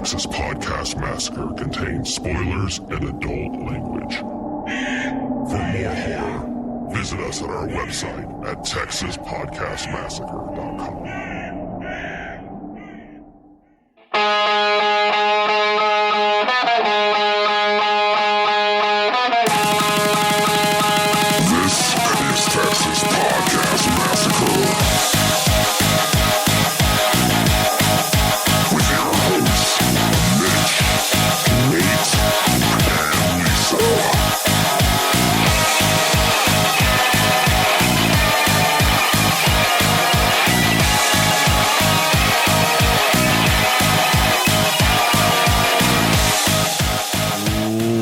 Texas Podcast Massacre contains spoilers and adult language. For more horror, visit us at our website at texaspodcastmassacre.com.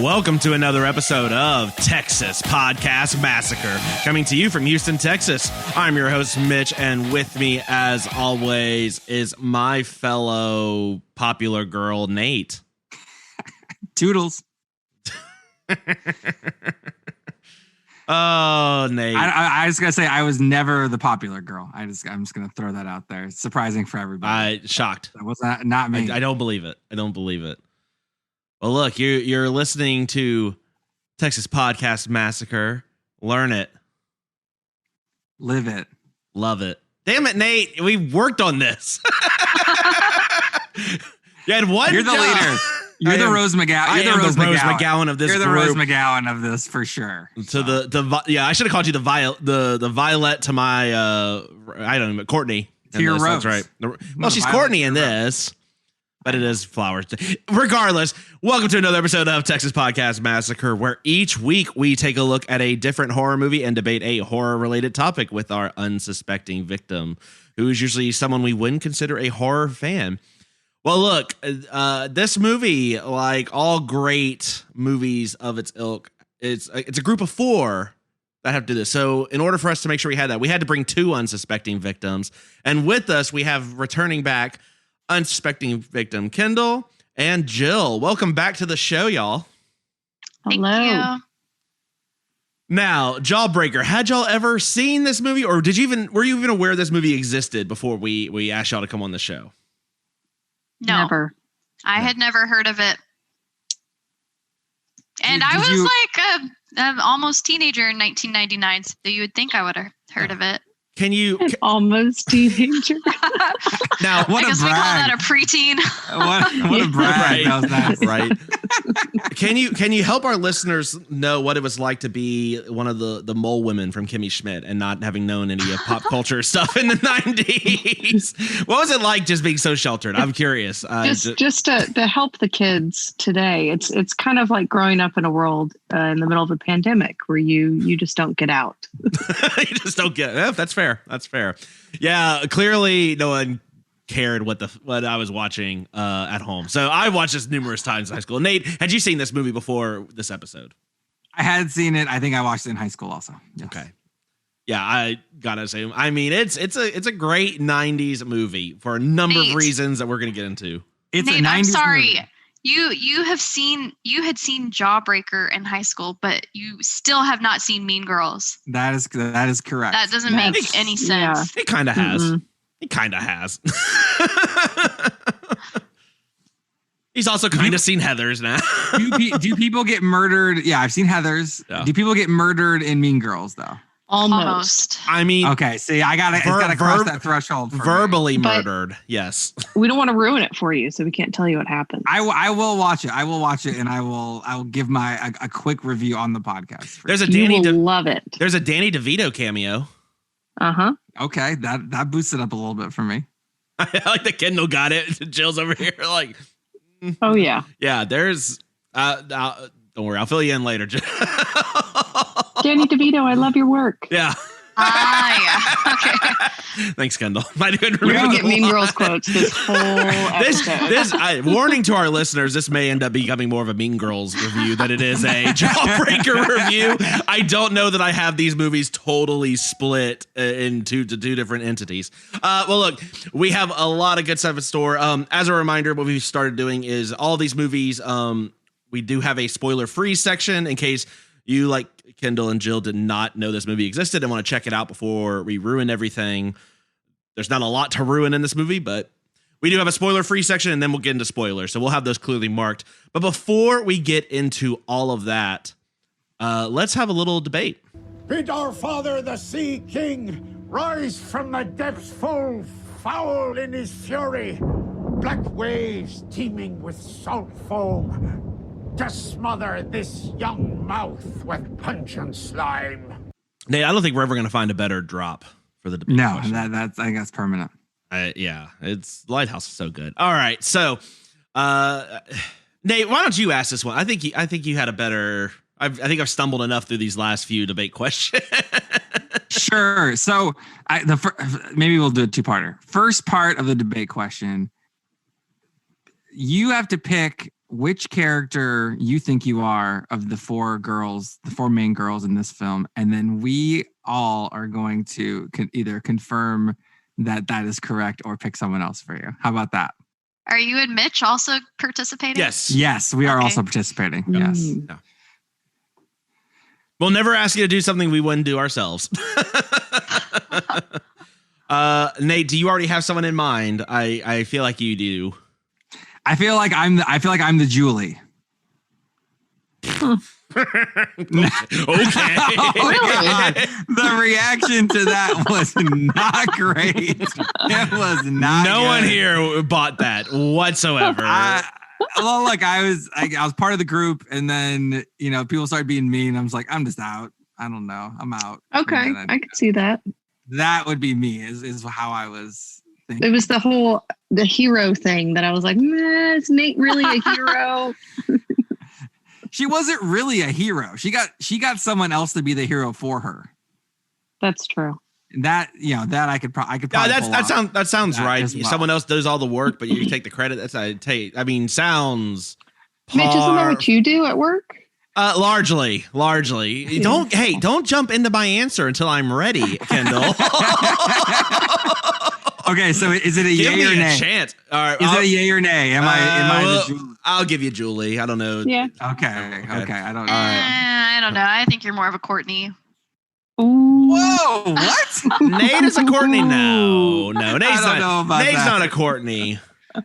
Welcome to another episode of Texas Podcast Massacre, coming to you from Houston, Texas. I'm your host, Mitch, and with me, as always, is my fellow popular girl, Nate. Toodles. Oh, Nate. I was going to say I was never the popular girl. I'm just going to throw that out there. It's surprising for everybody. Shocked. That was not me. I don't believe it. Well, look, you're listening to Texas Podcast Massacre. Learn it. Live it. Love it. Damn it, Nate. We worked on this. You had one You're the job. Leader. You're the Rose McGowan. I am the Rose McGowan of this group. You're the Rose McGowan of this for sure. So I should have called you the Violet to my I don't know, Courtney. To your Rose. That's right. Well, she's Courtney in this. But it is flowers. Regardless, welcome to another episode of Texas Podcast Massacre, where each week we take a look at a different horror movie and debate a horror-related topic with our unsuspecting victim, who is usually someone we wouldn't consider a horror fan. Well, look, this movie, like all great movies of its ilk, it's a group of four that have to do this. So in order for us to make sure we had that, we had to bring two unsuspecting victims. And with us, we have returning back unsuspecting victim Kendall and Jill. Welcome back to the show, y'all. Hello. Thank you. Now, Jawbreaker, had y'all ever seen this movie, or were you even aware this movie existed before we asked y'all to come on the show? No, Never. I had never heard of it. And Did I was you- like an almost teenager in 1999, so you would think I would have heard of it. Can you Almost teenager. now? What I a guess we call brag. that a preteen. What a brag. That was nice. Right. Can you help our listeners know what it was like to be one of the mole women from Kimmy Schmidt and not having known any of pop culture stuff in the 90s? What was it like just being so sheltered? I'm curious. Just to help the kids today. It's kind of like growing up in a world in the middle of a pandemic where you just don't get out. You just don't get it. That's fair. That's fair. Yeah, clearly no one cared what I was watching at home. So I watched this numerous times in high school. Nate, had you seen this movie before this episode? I had seen it. I think I watched it in high school also. Yes. Okay. Yeah, I gotta say, I mean, it's a great 90s movie for a number of reasons that we're gonna get into. It's Nate, a 90s I'm sorry. movie. You had seen Jawbreaker in high school, but you still have not seen Mean Girls. That is correct. That doesn't make any sense. It kind of has. Mm-mm. It kind of has. He's also kind of seen Heathers now. do people get murdered? Yeah, I've seen Heathers. Yeah. Do people get murdered in Mean Girls though? Almost. I mean, Okay, see, it's gotta cross that threshold. For me. verbally But- murdered. Yes. We don't want to ruin it for you, so we can't tell you what happened. I will watch it. I will watch it, and I will give my a quick review on the podcast. There's a You Danny. will love it. There's a Danny DeVito cameo. Uh-huh. Okay, that boosts it up a little bit for me. I like that Kendall got it. Jill's over here like, Oh, yeah. yeah. There's. Don't worry, I'll fill you in later. Danny DeVito, I love your work. Yeah. Yeah. Okay. Thanks, Kendall. I didn't You're going remember to get Mean Girls quotes this whole episode. Warning to our listeners, this may end up becoming more of a Mean Girls review than it is a Jawbreaker review. I don't know that I have these movies totally split into two different entities. Well, look, we have a lot of good stuff in store. As a reminder, what we've started doing is all these movies, we do have a spoiler-free section in case you, like Kendall and Jill, did not know this movie existed and want to check it out before we ruin everything. There's not a lot to ruin in this movie, but We do have a spoiler-free section, and then we'll get into spoilers. So we'll have those clearly marked. But before we get into all of that, let's have a little debate. Bid our father, the Sea King, rise from the depths full, foul in his fury. Black waves teeming with salt foam, to smother this young mouth with pungent slime. Nate, I don't think we're ever going to find a better drop for the debate. No, that's I think that's permanent. Yeah, it's Lighthouse is so good. All right, so Nate, why don't you ask this one? I think you had a better. I think I've stumbled enough through these last few debate questions. Sure. So maybe we'll do a two-parter. First part of the debate question, you have to pick which character you think you are of the four main girls in this film, and then we all are going to either confirm that is correct or pick someone else for you. How about that? Are you and Mitch also participating? Yes, we are also participating. Yes. No. We'll never ask you to do something we wouldn't do ourselves. Nate, do you already have someone in mind? I feel like you do. I feel like I'm the Julie. Okay. God. The reaction to that was not great. It was not. No good. one here bought that whatsoever. Well, look, I was part of the group, and then people started being mean. I was like, I'm just out. I don't know. I'm out. Okay, I can see that. That would be me. Is how I was thinking. It was the hero thing that I was like, is Nate really a hero? She wasn't really a hero. She got someone else to be the hero for her. That's true. That I could probably. That sounds right. well. Someone else does all the work, but you take the credit. Sounds. Mitch, isn't that what you do at work? Largely. Don't jump into my answer until I'm ready, Kendall. Okay, so is it a Give yay or me nay? a chance. All right. Is it a yay or nay? Am I well, the Julie? I'll give you Julie. I don't know. Yeah. Okay. I don't know. I don't know. I think you're more of a Courtney. Ooh. Whoa! What? Nate is a Courtney. No. Nate's not a Courtney.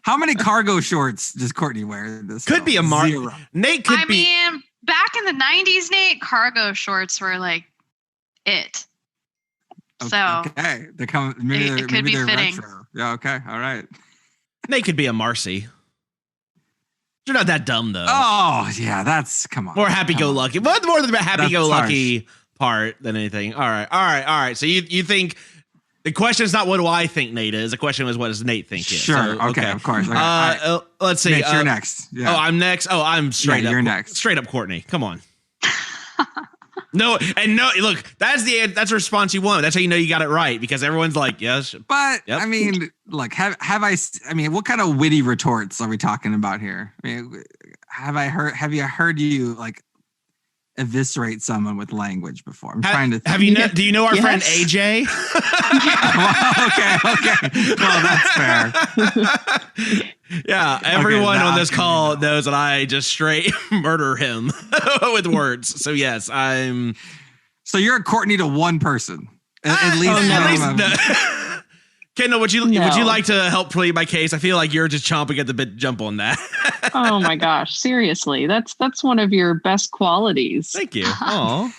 How many cargo shorts does Courtney wear in this? Could be a Mark. Nate could be. I mean, back in the 90s, Nate, cargo shorts were like it. So okay, they come. Maybe it could be they're fitting. retro. Yeah. Okay. All right. Nate could be a Marcy. You're not that dumb though. Oh yeah, that's come on. More happy-go-lucky. What more than happy-go-lucky part than anything. All right. So you think the question is not what do I think Nate is. The question was what does Nate think is. Sure. So, okay. Of course. Okay. Let's see. Mitch, you're next. Yeah. Oh, I'm next. Oh, I'm straight up. You're next. Straight up Courtney. Come on. No. Look, that's the response you want. That's how you know you got it right because everyone's like, yes. But yep. I mean, look, what kind of witty retorts are we talking about here? I mean, have you heard you like eviscerate someone with language before? I'm trying to think. Do you know our friend AJ? Okay. Well, that's fair. Yeah, everyone on this call knows that I just straight murder him with words. So yes, I'm. So you're a Courtney to one person, at least. No. Kendall, would you like to help plead my case? I feel like you're just chomping at the bit to jump on that. Oh my gosh, seriously, that's one of your best qualities. Thank you. Oh.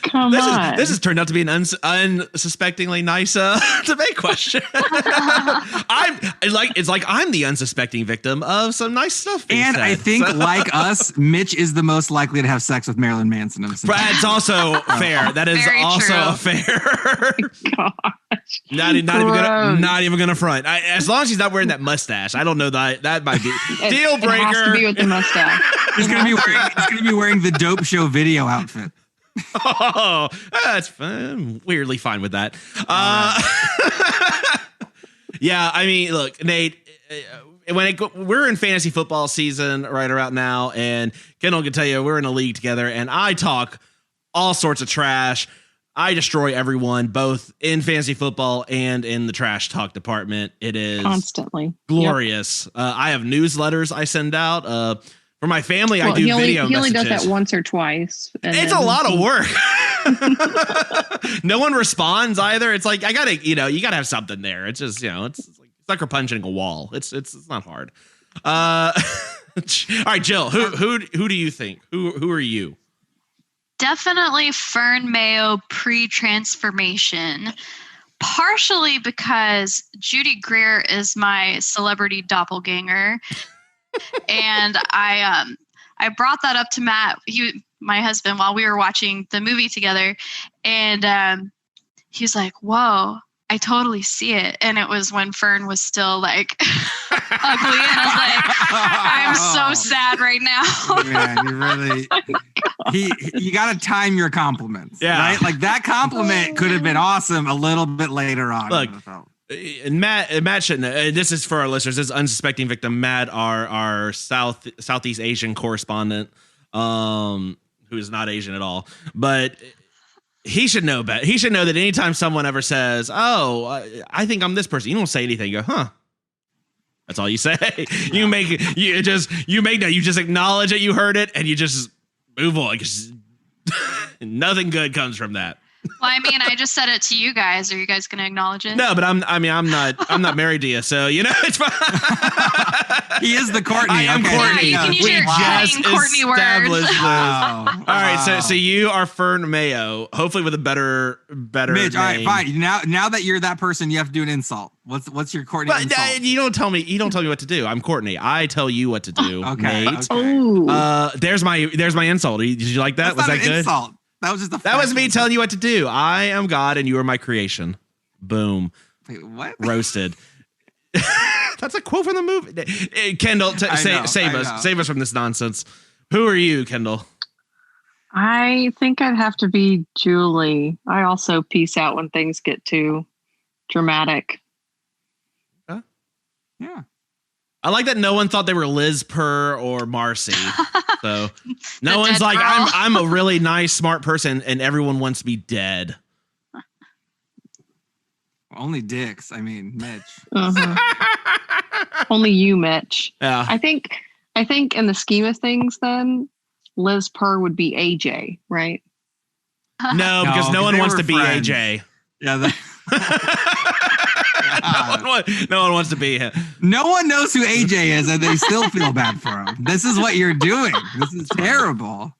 Come on. This has turned out to be an unsuspectingly nice debate question. It's like I'm the unsuspecting victim of some nice stuff. And said, I think, like us, Mitch is the most likely to have sex with Marilyn Manson. It's also fair. That is very also true. fair. Gosh. Not even gonna front. As long as he's not wearing that mustache, I don't know that might be deal breaker. It has to be with the mustache. He's gonna be wearing the Dope Show video outfit. Oh, that's fun. Weirdly fine with that. Yeah, I mean, look, Nate, we're in fantasy football season right around now, and Kendall can tell you we're in a league together, and I talk all sorts of trash. I destroy everyone, both in fantasy football and in the trash talk department. It is constantly glorious. Yep. I have newsletters I send out. For my family, I do video messages. He only does that once or twice. It's a lot of work. No one responds either. It's like, you gotta have something there. It's just, it's like It's like we're punching a wall. It's not hard. All right, Jill. Who do you think? Who are you? Definitely Fern Mayo pre-transformation. Partially because Judy Greer is my celebrity doppelganger, and I brought that up to Matt, my husband, while we were watching the movie together, and he's like, "Whoa, I totally see it." And it was when Fern was still like ugly, and I was like, "I'm so sad right now." Man, you really. You got to time your compliments, right? Like that compliment could have been awesome a little bit later on. Look, and Matt shouldn't. This is for our listeners. This is Unsuspecting Victim. Matt, our Southeast Asian correspondent, who is not Asian at all, but he should know better. He should know that anytime someone ever says, "Oh, I think I'm this person," you don't say anything. You go, "Huh." That's all you say. You just acknowledge that you heard it, and you just move on. Nothing good comes from that. Well, I mean, I just said it to you guys. Are you guys going to acknowledge it? No, but I'm not married to you, so it's fine. He is the Courtney. I am Courtney. Yeah, you can use your cunning Courtney words. Wow. All right, so you are Fern Mayo, hopefully with a better Mitch, name. all right, fine. Now that you're that person, you have to do an insult. What's your Courtney insult? You don't tell me what to do. I'm Courtney. I tell you what to do. Okay. Nate. Oh, There's my insult. Did you like that? That's Was not that an good? Insult. That was just That was me telling you what to do. I am God and you are my creation. Boom. Wait, what? Roasted. That's a quote from the movie. Kendall, save us from this nonsense. Who are you, Kendall? I think I'd have to be Julie. I also peace out when things get too dramatic. Yeah. I like that no one thought they were Liz Purr or Marcy. So no one's like, girl. I'm a really nice, smart person, and everyone wants me dead. Only dicks. I mean, Mitch. Uh-huh. Only you, Mitch. Yeah. I think in the scheme of things, then Liz Purr would be AJ, right? No, because no one wants to be friends. AJ. Yeah. No one wants to be him. No one knows who AJ is, and they still feel bad for him. This is what you're doing. This is terrible.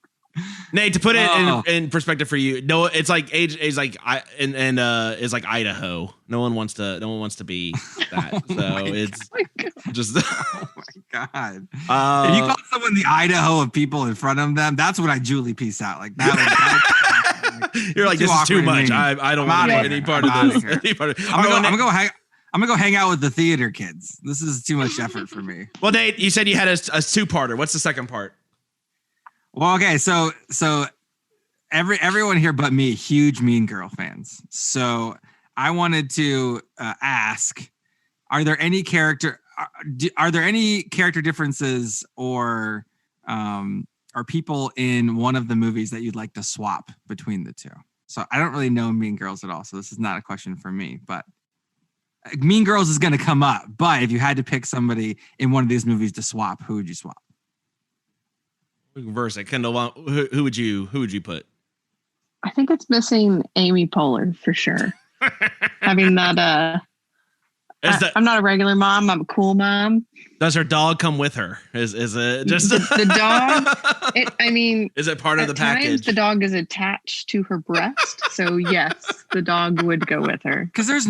Nate, to put it in perspective for you, no, it's like AJ is like is like Idaho. No one wants to be that. So it's just. Oh my god! If you call someone the Idaho of people in front of them, that's when I Julie peace out. Like that. You're like, this is too much. I don't want any part of this. I'm gonna go hang out with the theater kids. This is too much effort for me. Well, Nate, you said you had a two-parter. What's the second part? Well, okay, so everyone here but me, huge Mean Girl fans. So I wanted to ask: are there any character differences or are people in one of the movies that you'd like to swap between the two? So I don't really know Mean Girls at all, so this is not a question for me. But Mean Girls is going to come up. But if you had to pick somebody in one of these movies to swap, who would you swap? We can verse it. Kendall, who would you put? I think it's missing Amy Poehler for sure. Having that, I'm not a regular mom. I'm a cool mom. Does her dog come with her? Is it just the dog? Is it part of the times package? The dog is attached to her breast, so yes, the dog would go with her. Because there's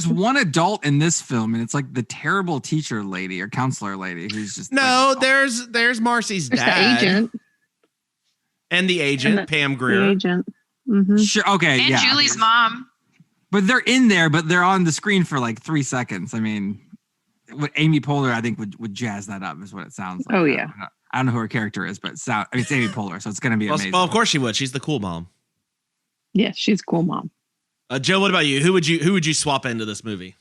one adult in this film, and it's like the terrible teacher lady or counselor lady who's just there's Marcy's There's dad, the agent, and the agent Pam Grier. The agent. Mm-hmm. Sure, okay, And yeah. Julie's mom. But they're in there, but they're on the screen for like 3 seconds. I mean, what Amy Poehler, I think, would jazz that up, is what it sounds like. Oh, yeah. I don't know who her character is, but it's Amy Poehler, so it's going to be amazing. Well, of course she would. She's the cool mom. Yes, she's a cool mom. Joe, what about you? Who would you swap into this movie?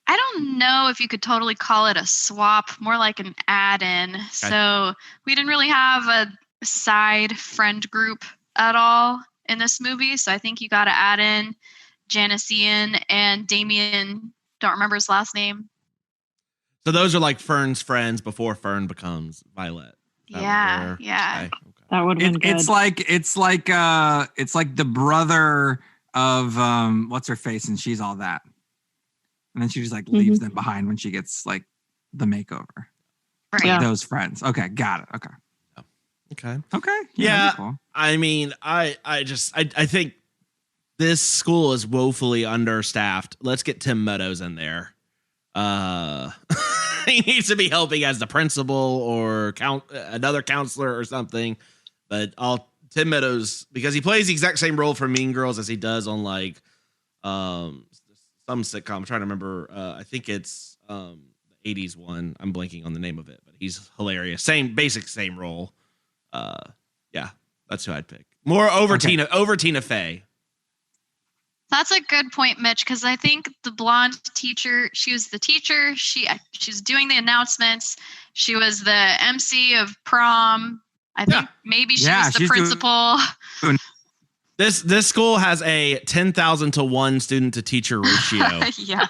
I don't know if you could totally call it a swap, more like an add-in. Okay. So we didn't really have a side friend group at all in this movie. So I think you got to add in Janice Ian and Damien, don't remember his last name. So those are like Fern's friends before Fern becomes Violet. Yeah. Okay. That would have been good. It's like the brother of what's her face, and she's all that. And then she just like leaves them behind when she gets like the makeover. Right. Yeah. Those friends. Okay, got it. Okay. Yeah. that'd be cool. I mean, I think this school is woefully understaffed. Let's get Tim Meadows in there. He needs to be helping as the principal or another counselor or something. But Tim Meadows, because he plays the exact same role for Mean Girls as he does on like some sitcom. I'm trying to remember. I think it's the 80s one. I'm blanking on the name of it, but he's hilarious. Same role. Yeah, that's who I'd pick. More over Tina Fey. That's a good point, Mitch, because I think the blonde teacher, she was the teacher. She's doing the announcements. She was the MC of prom. I think maybe she was the principal. This school has a 10,000 to 1 student to teacher ratio. Yeah.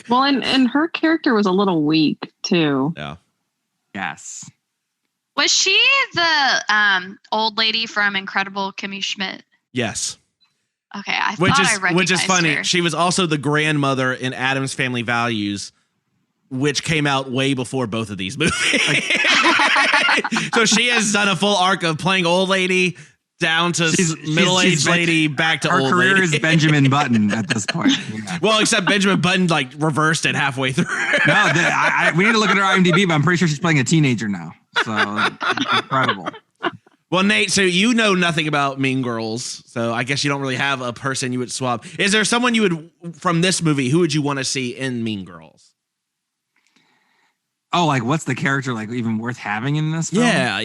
Well, and her character was a little weak too. Yeah. Yes. Was she the old lady from Incredible Kimmy Schmidt? Yes. Okay, I recognized which is funny. her. She was also the grandmother in Addams Family Values, which came out way before both of these movies. So she has done a full arc of playing old lady down to middle-aged lady back to old lady. Her career is Benjamin Button at this point. Yeah. Well, except Benjamin Button like reversed it halfway through. No, we need to look at her IMDb, but I'm pretty sure she's playing a teenager now. So incredible. Well, Nate, so you know nothing about Mean Girls, so I guess you don't really have a person you would swap. Is there someone you would, from this movie, who would you want to see in Mean Girls? Oh, like what's the character like even worth having in this film? Yeah.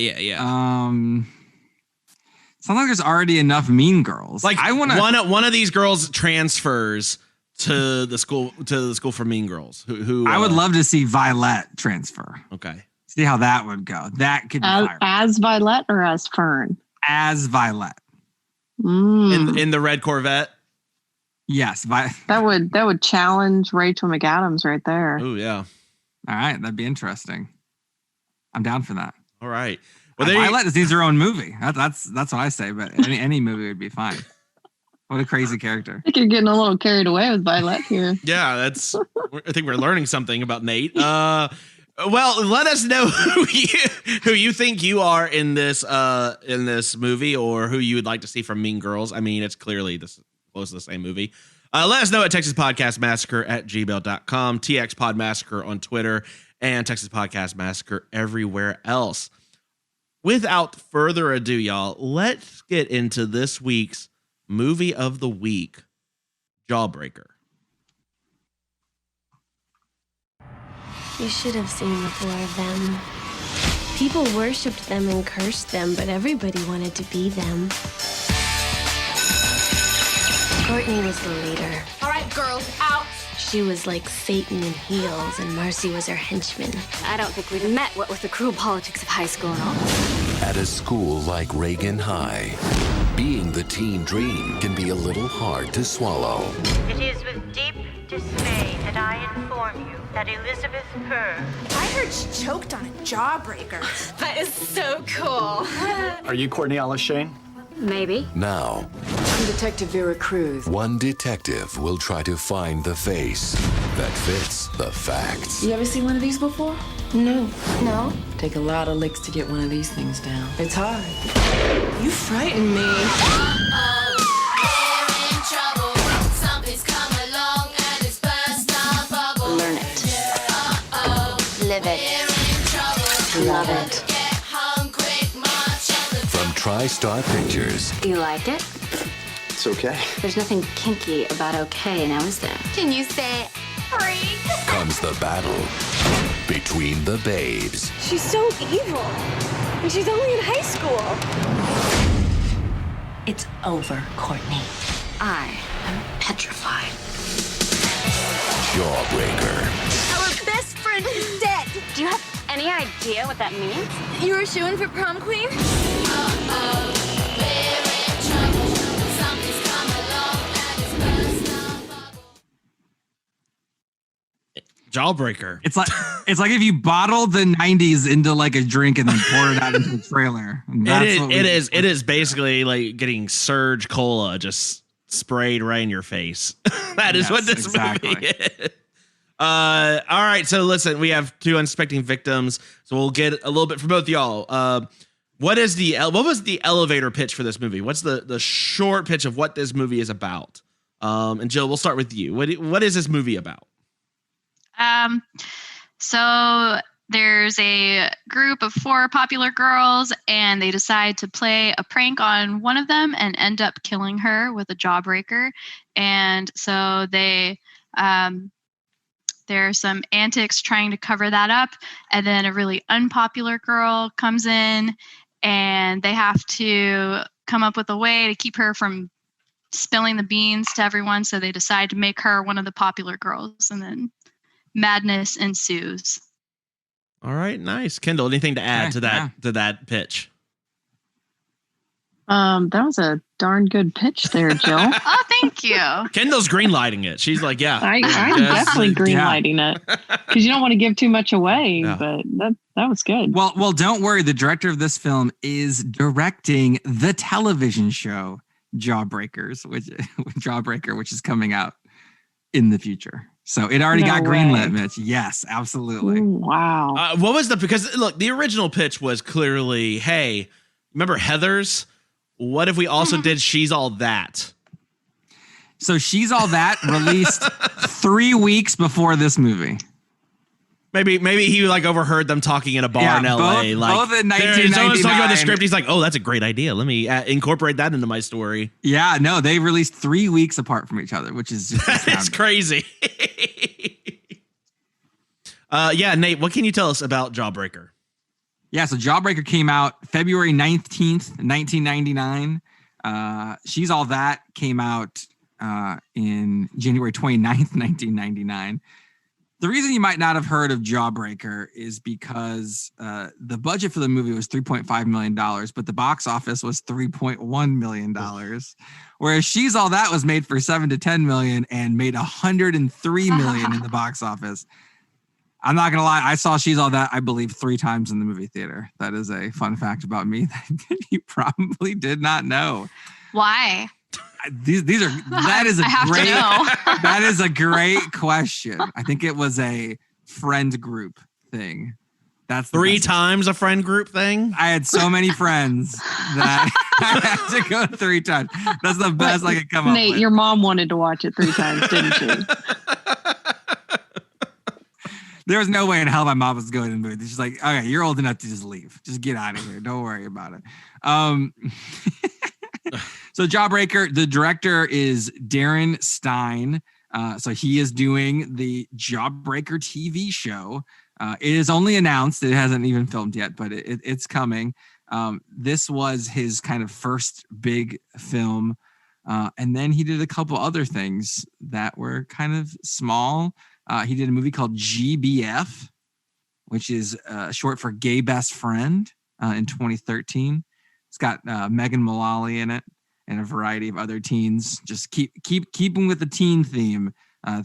Sounds like there's already enough Mean Girls. Like I want one of these girls transfers to the school for Mean Girls. Who I would love to see Violet transfer. Okay. See how that would go. That could be as Violet or as Fern? As Violet. In the red Corvette? Yes. That would challenge Rachel McAdams right there. Oh, yeah. All right. That'd be interesting. I'm down for that. All right. Well, Violet just needs her own movie. That's what I say, but any movie would be fine. What a crazy character. I think you're getting a little carried away with Violet here. Yeah, I think we're learning something about Nate. Well, let us know who you think you are in this movie, or who you would like to see from Mean Girls. I mean, it's clearly close to the same movie. Let us know at TexasPodcastMassacre@gmail.com, TXPodMassacre on Twitter, and Texas Podcast Massacre everywhere else. Without further ado, y'all, let's get into this week's movie of the week, Jawbreaker. You should have seen the 4 of them. People worshipped them and cursed them, but everybody wanted to be them. Courtney was the leader. All right, girls, out. She was like Satan in heels, and Marcy was her henchman. I don't think we've met what with the cruel politics of high school and all. At a school like Reagan High, being the teen dream can be a little hard to swallow. It is with deep dismay that I inform you that Elizabeth Purr... I heard she choked on a jawbreaker. That is so cool. Are you Courtney Shane? Maybe. Now, I'm Detective Vera Cruz. One detective will try to find the face that fits the facts. You ever seen one of these before? No. No? Take a lot of licks to get one of these things down. It's hard. You frighten me. Learn it. Live it. Love it. From TriStar Pictures. You like it? It's okay. There's nothing kinky about okay, now is there? Can you say freak? Comes the battle between the babes. She's so evil. And she's only in high school. It's over, Courtney. I am petrified. Jawbreaker. Our best friend is dead. Do you have any idea what that means? You were shooing for prom queen? Jawbreaker. It's like if you bottled the 90s into like a drink and then poured it out into a trailer. It is basically like getting Surge Cola just sprayed right in your face. That is what this movie is. All right, so listen, we have 2 unsuspecting victims, so we'll get a little bit from both y'all. What was the elevator pitch for this movie? What's the short pitch of what this movie is about? And Jill, we'll start with you. What is this movie about? So there's a group of 4 popular girls, and they decide to play a prank on one of them and end up killing her with a jawbreaker. And so they there are some antics trying to cover that up, and then a really unpopular girl comes in, and they have to come up with a way to keep her from spilling the beans to everyone. So they decide to make her one of the popular girls, and then madness ensues. All right, nice. Kendall, anything to add to that pitch? That was a darn good pitch there, Jill. Oh, thank you. Kendall's greenlighting it. She's like, yeah. I'm definitely greenlighting it because you don't want to give too much away, but that was good. Well, don't worry. The director of this film is directing the television show Jawbreaker, which is coming out in the future. So it already got greenlit, Mitch. Yes, absolutely. Ooh, wow. What was because look, the original pitch was clearly, hey, remember Heathers? What if we also did She's All That? So She's All That released 3 weeks before this movie. Maybe he overheard them talking in a bar in LA. Both in 1999. Someone's talking about the script. He's like, oh, that's a great idea. Let me incorporate that into my story. Yeah, no, they released 3 weeks apart from each other, which is just it's crazy. Nate, what can you tell us about Jawbreaker? Yeah, so Jawbreaker came out February 19th, 1999. She's All That came out in January 29th, 1999. The reason you might not have heard of Jawbreaker is because the budget for the movie was $3.5 million, but the box office was $3.1 million. Whereas She's All That was made for $7 to $10 million and made $103 million in the box office. I'm not going to lie. I saw She's All That, I believe, 3 times in the movie theater. That is a fun fact about me that you probably did not know. Why? That is a great question. I think it was a friend group thing. That's 3 times a friend group thing. I had so many friends that I had to go 3 times. That's the best I could come up with. Nate, your mom wanted to watch it 3 times, didn't she? There was no way in hell my mom was going to the movie. She's like, okay, you're old enough to just leave. Just get out of here. Don't worry about it. So Jawbreaker, the director is Darren Stein. So he is doing the Jawbreaker TV show. It is only announced. It hasn't even filmed yet, but it's coming. This was his kind of first big film. And then he did a couple other things that were kind of small. He did a movie called GBF, which is short for Gay Best Friend, in 2013. It's got Megan Mullally in it and a variety of other teens. Just keeping with the teen theme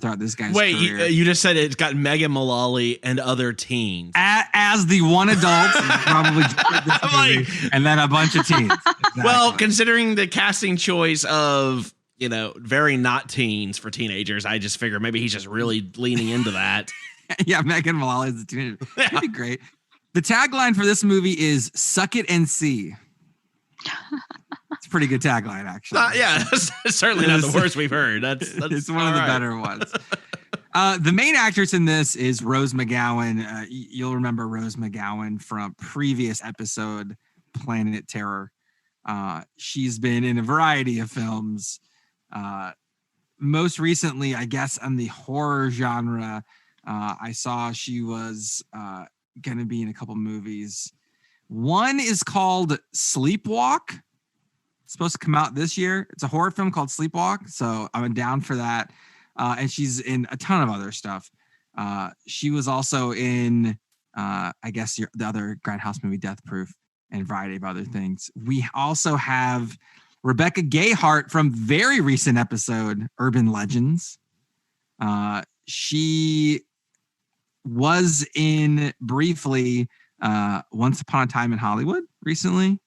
throughout this guy's career. You just said it's got Megan Mullally and other teens. As the one adult, probably this movie, and then a bunch of teens. Exactly. Well, considering the casting choice of, very not teens for teenagers, I just figure maybe he's just really leaning into that. Yeah, Megan Mullally is a teenager. That'd be great. The tagline for this movie is "Suck it and see." It's a pretty good tagline, actually. That's certainly not the worst we've heard. That's it's one of the better ones. The main actress in this is Rose McGowan. You'll remember Rose McGowan from previous episode, Planet Terror. She's been in a variety of films. Most recently, I guess, on the horror genre, I saw she was going to be in a couple movies. One is called Sleepwalk. It's supposed to come out this year. It's a horror film called Sleepwalk, so I'm down for that. And she's in a ton of other stuff. She was also in, I guess, the other Grindhouse movie, Death Proof, and a variety of other things. We also have Rebecca Gayheart from very recent episode, Urban Legends. She was in briefly Once Upon a Time in Hollywood recently.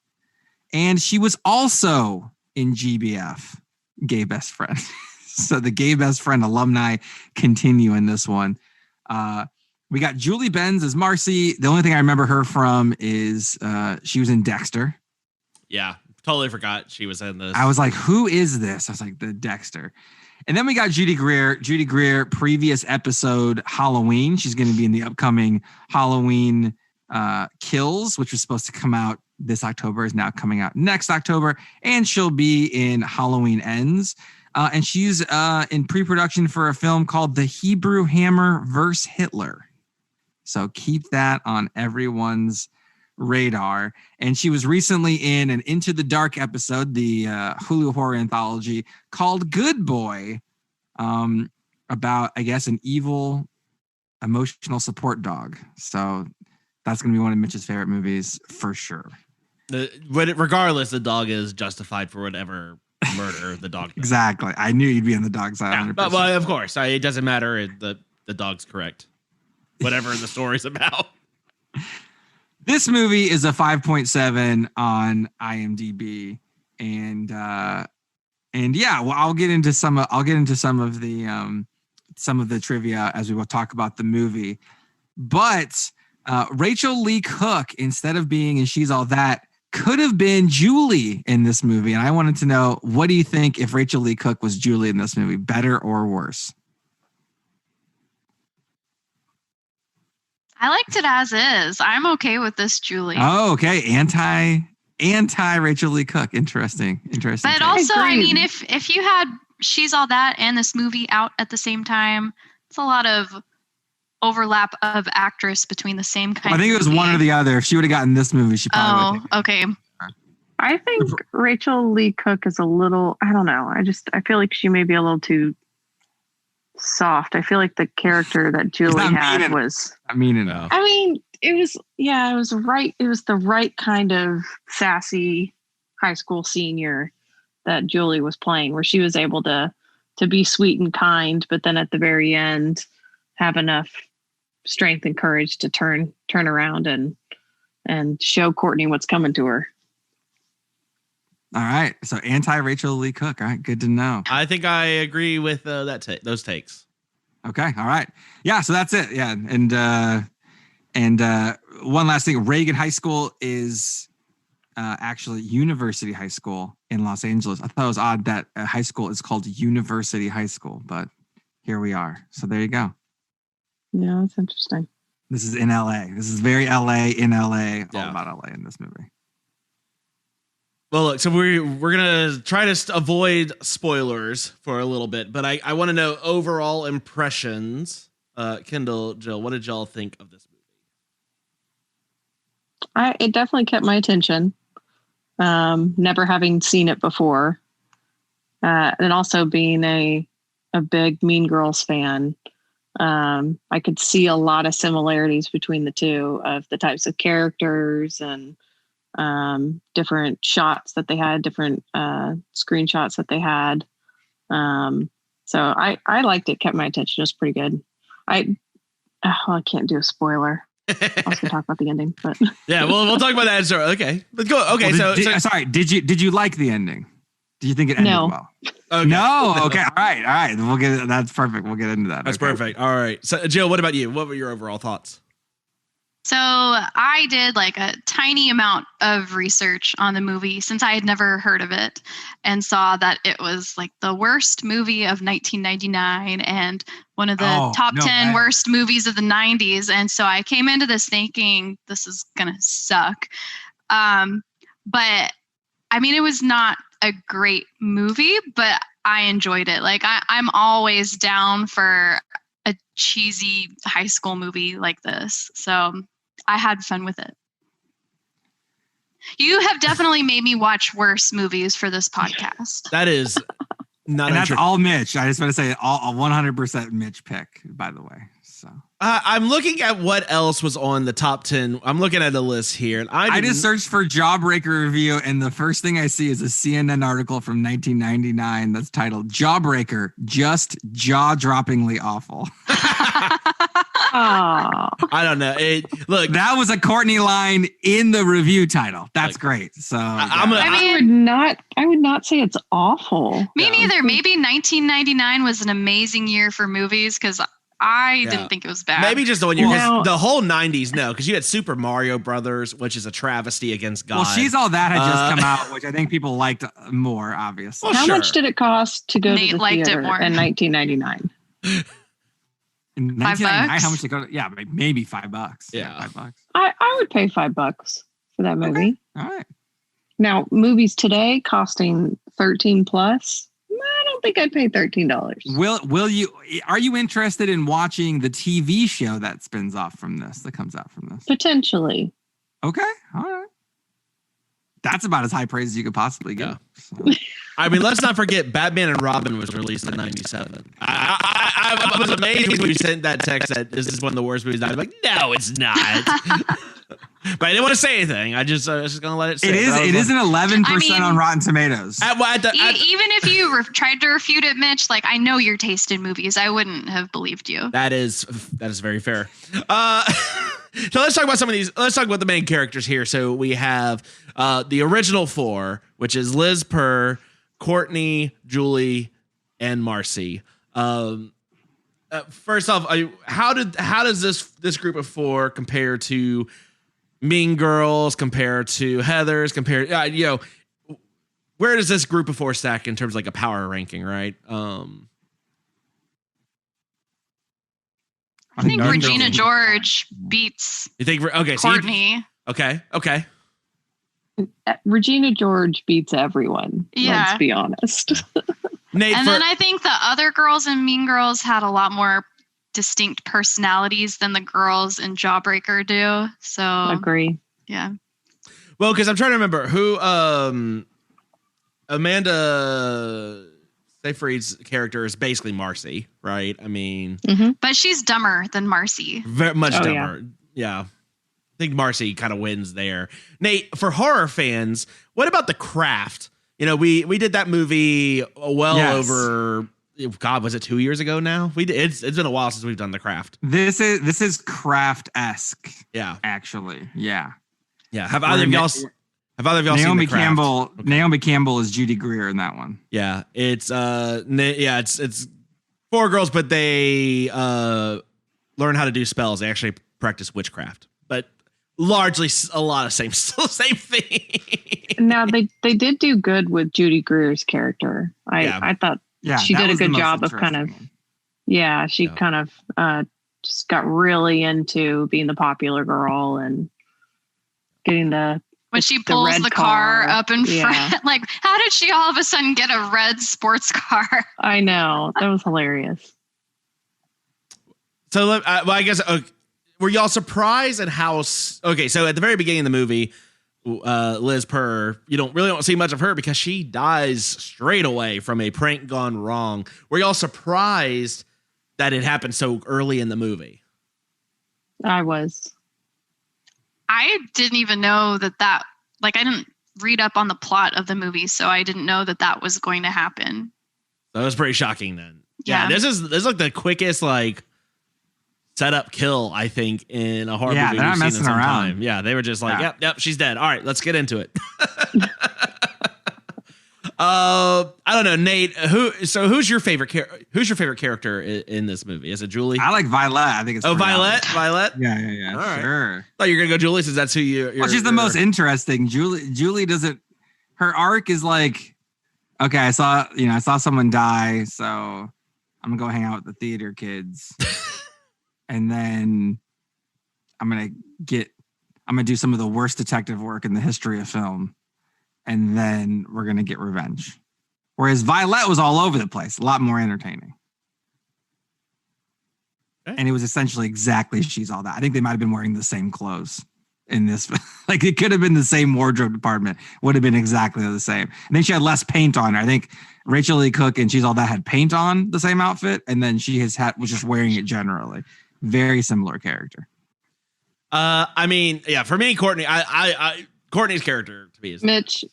And she was also in GBF. gay best friend. So the gay best friend alumni continue in this one. We got Julie Benz as Marcy. The only thing I remember her from is she was in Dexter. Yeah, totally forgot she was in this. I was like, who is this? I was like, the Dexter. And then we got Judy Greer. Judy Greer, previous episode, Halloween. She's going to be in the upcoming Halloween Kills, which was supposed to come out this October, is now coming out next October. And she'll be in Halloween Ends. And she's in pre-production for a film called The Hebrew Hammer vs. Hitler. So keep that on everyone's radar. And she was recently in an Into the Dark episode, the Hulu horror anthology called Good Boy, about, I guess, an evil emotional support dog. So that's going to be one of Mitch's favorite movies for sure. Regardless, the dog is justified for whatever murder the dog does. Exactly. I knew you'd be on the dog side. Yeah, but, well, of course, it doesn't matter. The dog's correct. Whatever the story's about. This movie is a 5.7 on IMDb, and yeah, well, I'll get into some of the trivia as we will talk about the movie. But Rachel Lee Cook, instead of being in She's All That, could have been Julie in this movie, and I wanted to know, what do you think if Rachel Lee Cook was Julie in this movie, better or worse? I liked it as is. I'm okay with this, Julie. Oh, okay. Anti Rachel Lee Cook. Interesting. But also, I mean, if you had She's All That and this movie out at the same time, it's a lot of overlap of actress between the same kind. I think it was one or the other. If she would have gotten this movie, she probably would have. Okay. I think Rachel Lee Cook is a little, I don't know. I feel like she may be a little too soft. I feel like the character that Julie had was not mean enough. I mean, it was right. It was the right kind of sassy high school senior that Julie was playing, where she was able to be sweet and kind, but then at the very end have enough strength and courage to turn around and show Courtney what's coming to her. All right. So anti-Rachel Lee Cook. All right. Good to know. I think I agree with those takes. Okay. All right. Yeah. So that's it. Yeah. And one last thing. Reagan High School is actually University High School in Los Angeles. I thought it was odd that a high school is called University High School, but here we are. So there you go. Yeah, that's interesting. This is in LA. This is very LA in LA. All about LA in this movie. Well, look, so we're going to try to avoid spoilers for a little bit, but I want to know overall impressions. Kendall, Jill, what did y'all think of this movie? It definitely kept my attention. Never having seen it before. And also being a big Mean Girls fan. I could see a lot of similarities between the two of the types of characters and different shots that they had, different screenshots that they had. So I liked it, kept my attention. It was pretty good. I can't do a spoiler. I was gonna talk about the ending, but yeah, we'll talk about that. Okay, let's go. Okay, well, sorry. Did you like the ending? Did you think it ended well? Okay. No. Okay. All right. We'll get. That's perfect. We'll get into that. That's perfect. All right. So, Jill, what about you? What were your overall thoughts? So I did like a tiny amount of research on the movie since I had never heard of it, and saw that it was like the worst movie of 1999 and one of the top 10 worst movies of the 90s. And so I came into this thinking this is going to suck. But I mean, it was not a great movie, but I enjoyed it. Like I'm always down for a cheesy high school movie like this. So I had fun with it. You have definitely made me watch worse movies for this podcast. That is And that's all Mitch. I just want to say all 100% Mitch pick, by the way. So I'm looking at what else was on the top 10. I'm looking at the list here. And I just searched for Jawbreaker review, and the first thing I see is a CNN article from 1999 that's titled Jawbreaker, just jaw-droppingly awful. I don't know. Look, that was a Courtney line in the review title. That's great. So I would not say it's awful. Me neither. Maybe 1999 was an amazing year for movies because I didn't think it was bad. Maybe just the one year. The whole 90s, no, because you had Super Mario Brothers, which is a travesty against God. Well, She's All That had just come out, which I think people liked more, obviously. Well, how much did it cost to go Nate to the liked theater it more. in 1999? In 1999, how much to go? Yeah, maybe $5. Yeah, $5. I would pay $5 for that movie. All right. Now, movies today costing $13 plus. I don't think I'd pay $13. Will you? Are you interested in watching the TV show that spins off from this? That comes out from this? Potentially. Okay. All right. That's about as high praise as you could possibly get. So. I mean, let's not forget Batman and Robin was released in 97. I was amazed when you sent that text that this is one of the worst movies. I'm like, no, it's not. But I didn't want to say anything. I was just going to let it sit. It is an 11% on Rotten Tomatoes. Even if you tried to refute it, Mitch, like I know your taste in movies. I wouldn't have believed you. That is very fair. So let's talk about some of these. Let's talk about the main characters here. So we have the original four, which is Liz Purr, Courtney, Julie, and Marcy. First off, how does this group of four compare to Mean Girls, compare to Heathers, where does this group of four stack in terms of like a power ranking, right? I think Regina George beats Courtney. Okay. Regina George beats everyone. Yeah. Let's be honest. Then I think the other girls in Mean Girls had a lot more distinct personalities than the girls in Jawbreaker do. So agree. Yeah. Well, because I'm trying to remember who Amanda Seyfried's character is basically Marcy, right? I mean, but she's dumber than Marcy. Very much dumber. Yeah. I think Marcy kind of wins there. Nate, for horror fans, what about The Craft? You know, we did that movie over. God, was it 2 years ago now? It's been a while since we've done The Craft. This is Craft-esque. Yeah, actually, yeah. Have either of y'all seen The Craft? Campbell? Okay. Naomi Campbell is Judy Greer in that one. Yeah, it's four girls, but they learn how to do spells. They actually practice witchcraft, but largely a lot of same thing. Now they did do good with Judy Greer's character. I thought. Yeah, she did a good job of kind of, kind of just got really into being the popular girl and getting when she pulls the car up in front. Like, how did she all of a sudden get a red sports car? I know. That was hilarious. So, I guess, were y'all surprised at how, so at the very beginning of the movie, Liz Purr, you don't see much of her because she dies straight away from a prank gone wrong. Were y'all surprised that it happened so early in the movie? I was. I didn't even know that I didn't read up on the plot of the movie, so I didn't know that was going to happen. That was pretty shocking then. Yeah. This is like the quickest setup kill, I think, in a horror movie. They're not we've messing seen in some around. time. Yeah, they were just like, yep, she's dead. All right, let's get into it. I don't know, Nate. Who's your favorite character in this movie? Is it Julie? I like Violet. I think it's Violet. Yeah. All right. Sure. Thought you were gonna go Julie, since that's who you're. Well, she's the most interesting. Julie doesn't. Her arc is like, okay, I saw someone die, so I'm gonna go hang out with the theater kids. And then I'm gonna do some of the worst detective work in the history of film, and then we're gonna get revenge. Whereas Violet was all over the place, a lot more entertaining. Okay. And it was essentially exactly She's All That. I think they might have been wearing the same clothes in this. Like it could have been the same wardrobe department, would have been exactly the same. I think she had less paint on her. I think Rachel Lee Cook and She's All That had paint on the same outfit, and then was just wearing it generally. Very similar character. I mean, yeah, for me, Courtney, I Courtney's character to me is Mitch.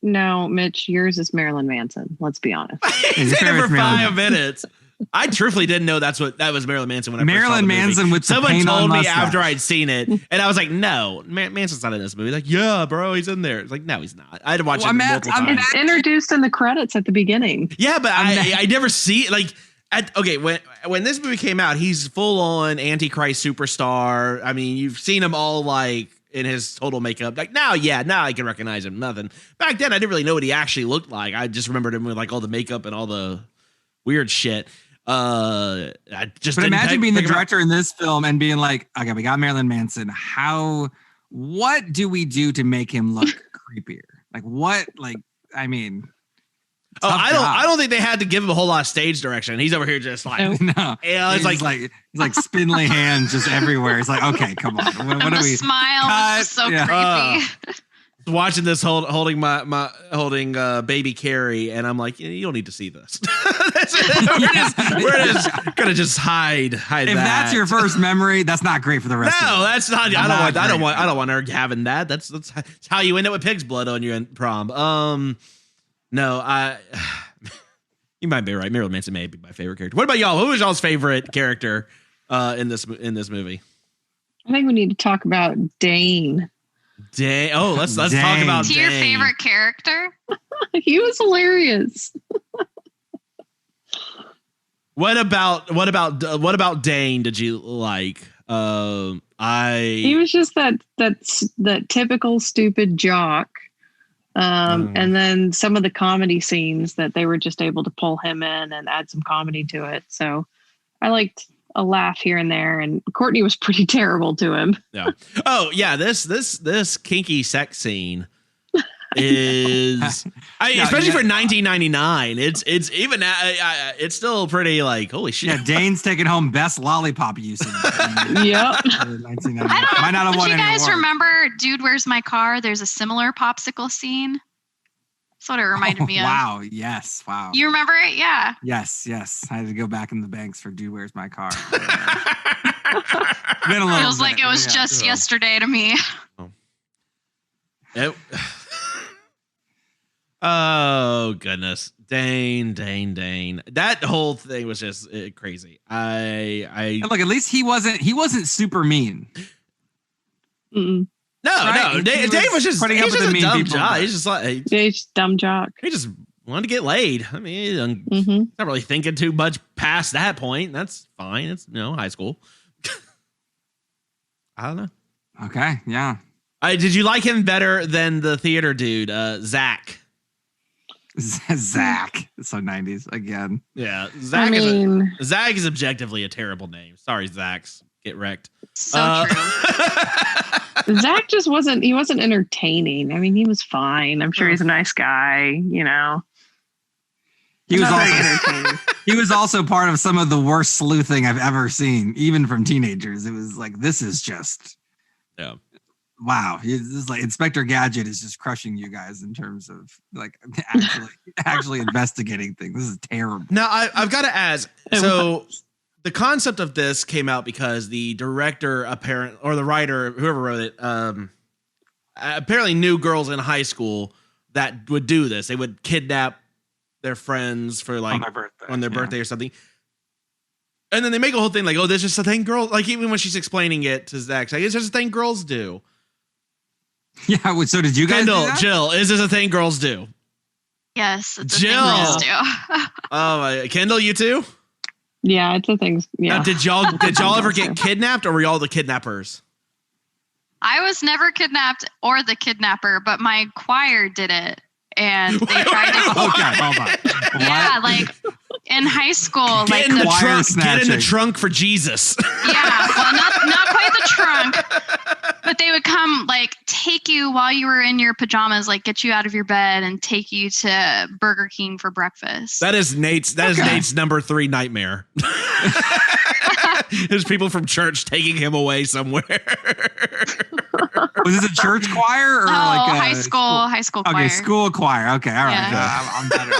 No, Mitch, yours is Marilyn Manson. Let's be honest. He said it for 5 minutes. I truthfully didn't know that was Marilyn Manson when I first saw the movie. Manson with someone told me mustache. after I'd seen it, and I was like, "No, Manson's not in this movie." Like, yeah, bro, he's in there. It's like, no, he's not. I had to watch it multiple times. It's introduced in the credits at the beginning. Yeah, but I never see like. When this movie came out, he's full on Antichrist superstar. I mean, you've seen him all like in his total makeup. Like now I can recognize him. Nothing back then, I didn't really know what he actually looked like. I just remembered him with like all the makeup and all the weird shit. I just. But imagine being the director in this film and being like, "Okay, we got Marilyn Manson. What do we do to make him look creepier? Like what? Like I mean." Oh, I don't think they had to give him a whole lot of stage direction. He's over here just like, no, it's like spindly hands just everywhere. It's like, okay, come on. What the are we? Smile is so creepy. Watching this holding baby Carrie, and I'm like, you don't need to see this. we're just gonna just hide if that. That's your first memory, that's not great for the rest. No, of that's not. I don't want her having that. That's how you end up with pig's blood on you in prom. No, you might be right. Marilyn Manson may be my favorite character. What about y'all? Who was y'all's favorite character in this movie? I think we need to talk about Dane. Dane. Oh, let's talk about Dane. Your favorite character? He was hilarious. What about Dane? Did you like? He was just that typical stupid jock. And then some of the comedy scenes that they were just able to pull him in and add some comedy to it. So I liked a laugh here and there, and Courtney was pretty terrible to him. Yeah. Oh yeah. This kinky sex scene is, especially for 1999. It's even, it's still pretty like, holy shit. Yeah. Dane's taking home best lollipop usage. Yep. Did you guys remember Dude, Where's My Car? There's a similar popsicle scene. That's what it reminded me of. Wow. Yes. Wow. You remember it? Yeah. Yes. I had to go back in the banks for Dude, Where's My Car? Feels like it was just yesterday to me. Oh goodness. Dane. That whole thing was just crazy. Look, at least he wasn't super mean. Mm-mm. No. Dave was just a dumb jock. He's just like he's dumb jock. He just wanted to get laid. I mean, not really thinking too much past that point. That's fine. It's high school. I don't know. Okay, yeah. Did you like him better than the theater dude, Zach? Zach. It's so 90s again. Yeah. Zach is objectively a terrible name. Sorry, Zachs. Get wrecked. So true. Zach just wasn't entertaining. I mean, he was fine. I'm sure he's a nice guy, He was also part of some of the worst sleuthing I've ever seen, even from teenagers. It was like, this is just wow. This is like Inspector Gadget is just crushing you guys in terms of like actually investigating things. This is terrible. Now I've got to ask. So the concept of this came out because the director or the writer, whoever wrote it, apparently knew girls in high school that would do this. They would kidnap their friends for like on their birthday or something. And then they make a whole thing like, oh, this is just a thing girls, like even when she's explaining it to Zach, like, it's just a thing girls do. Yeah. So did you guys Kendall, Jill, is this a thing girls do? Yes. It's Jill. a thing girls do. Oh, Kendall, you too? Yeah, it's a thing. Yeah. Now, did y'all ever get kidnapped, or were y'all the kidnappers? I was never kidnapped or the kidnapper, but my choir did it. And they tried to. Okay, hold on. Yeah, like in high school, get in the trunk for Jesus. Yeah, well, not quite the trunk, but they would come like take you while you were in your pajamas, like get you out of your bed and take you to Burger King for breakfast. That is Nate's number 3 nightmare. There's people from church taking him away somewhere. Was this a church choir or like a high school choir? Okay, school choir. Okay, all right. Yeah. I'm better.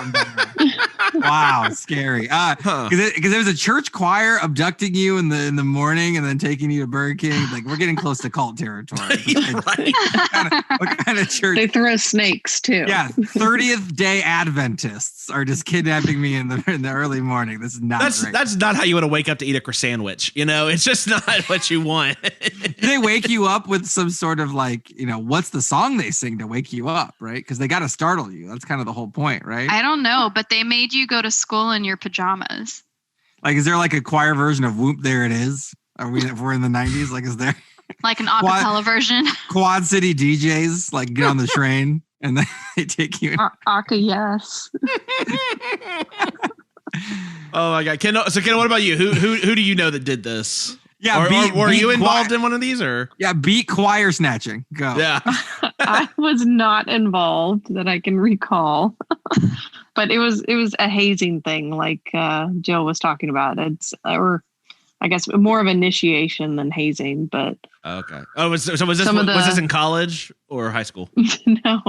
Wow, scary. Because there was a church choir abducting you in the morning and then taking you to Burger King. Like we're getting close to cult territory. What kind of church? They throw snakes too. Yeah, 30th day Adventists are just kidnapping me in the early morning. This is not great. That's not how you want to wake up to eat a croissant sandwich. It's just not what you want. Do they wake you up with some sort of like, what's the song they sing to wake you up, right? Because they got to startle you. That's kind of the whole point, right? I don't know, but they made you go to school in your pajamas. Like, is there like a choir version of Whoop, There It Is? If we're in the 90s, like, is there like an acapella version? Quad City DJs like get on the train and then they take you in. Aka, yes. Oh my God, Kendall. So Kendall, what about you? Who do you know that did this? Yeah, or were you involved in one of these, or? Yeah, beat choir snatching. Go. Yeah. I was not involved that I can recall, but it was a hazing thing, like Jill was talking about. Or I guess more of initiation than hazing, but okay. Oh, was this in college or high school? No,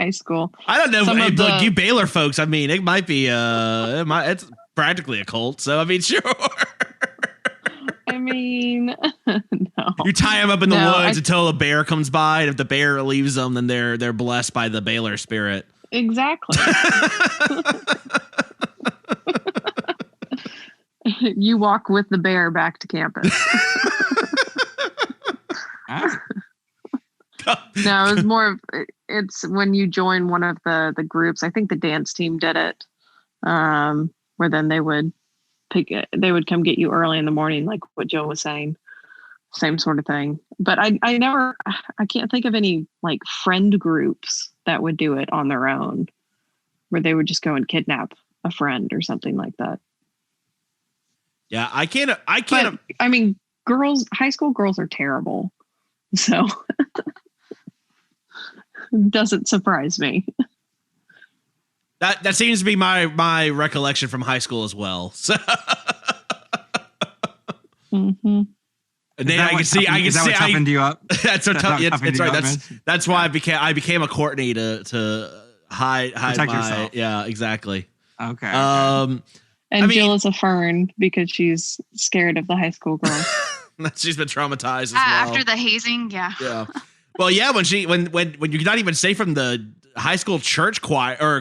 high school. I don't know. Hey, look, you Baylor folks. I mean, it might be. It's practically a cult. So I mean, sure. I mean, no. You tie them up in the woods until a bear comes by, and if the bear leaves them, then they're blessed by the Baylor spirit. Exactly. You walk with the bear back to campus. No, it was more of it's when you join one of the groups. I think the dance team did it, where then they would come get you early in the morning, like what Jill was saying. Same sort of thing. But I can't think of any like friend groups that would do it on their own, where they would just go and kidnap a friend or something like that. Yeah, I can't. But, I mean, high school girls are terrible, so it doesn't surprise me. That seems to be my recollection from high school as well. So, mm-hmm. And then I can see. What toughened you up? That's what that's right. That's why I became a Courtney to hide protect my yourself. Yeah, exactly. Okay. And Jill is a fern because she's scared of the high school girl. She's been traumatized as well. After the hazing, yeah. Yeah. Well, yeah, when you're not even safe from the high school church choir, where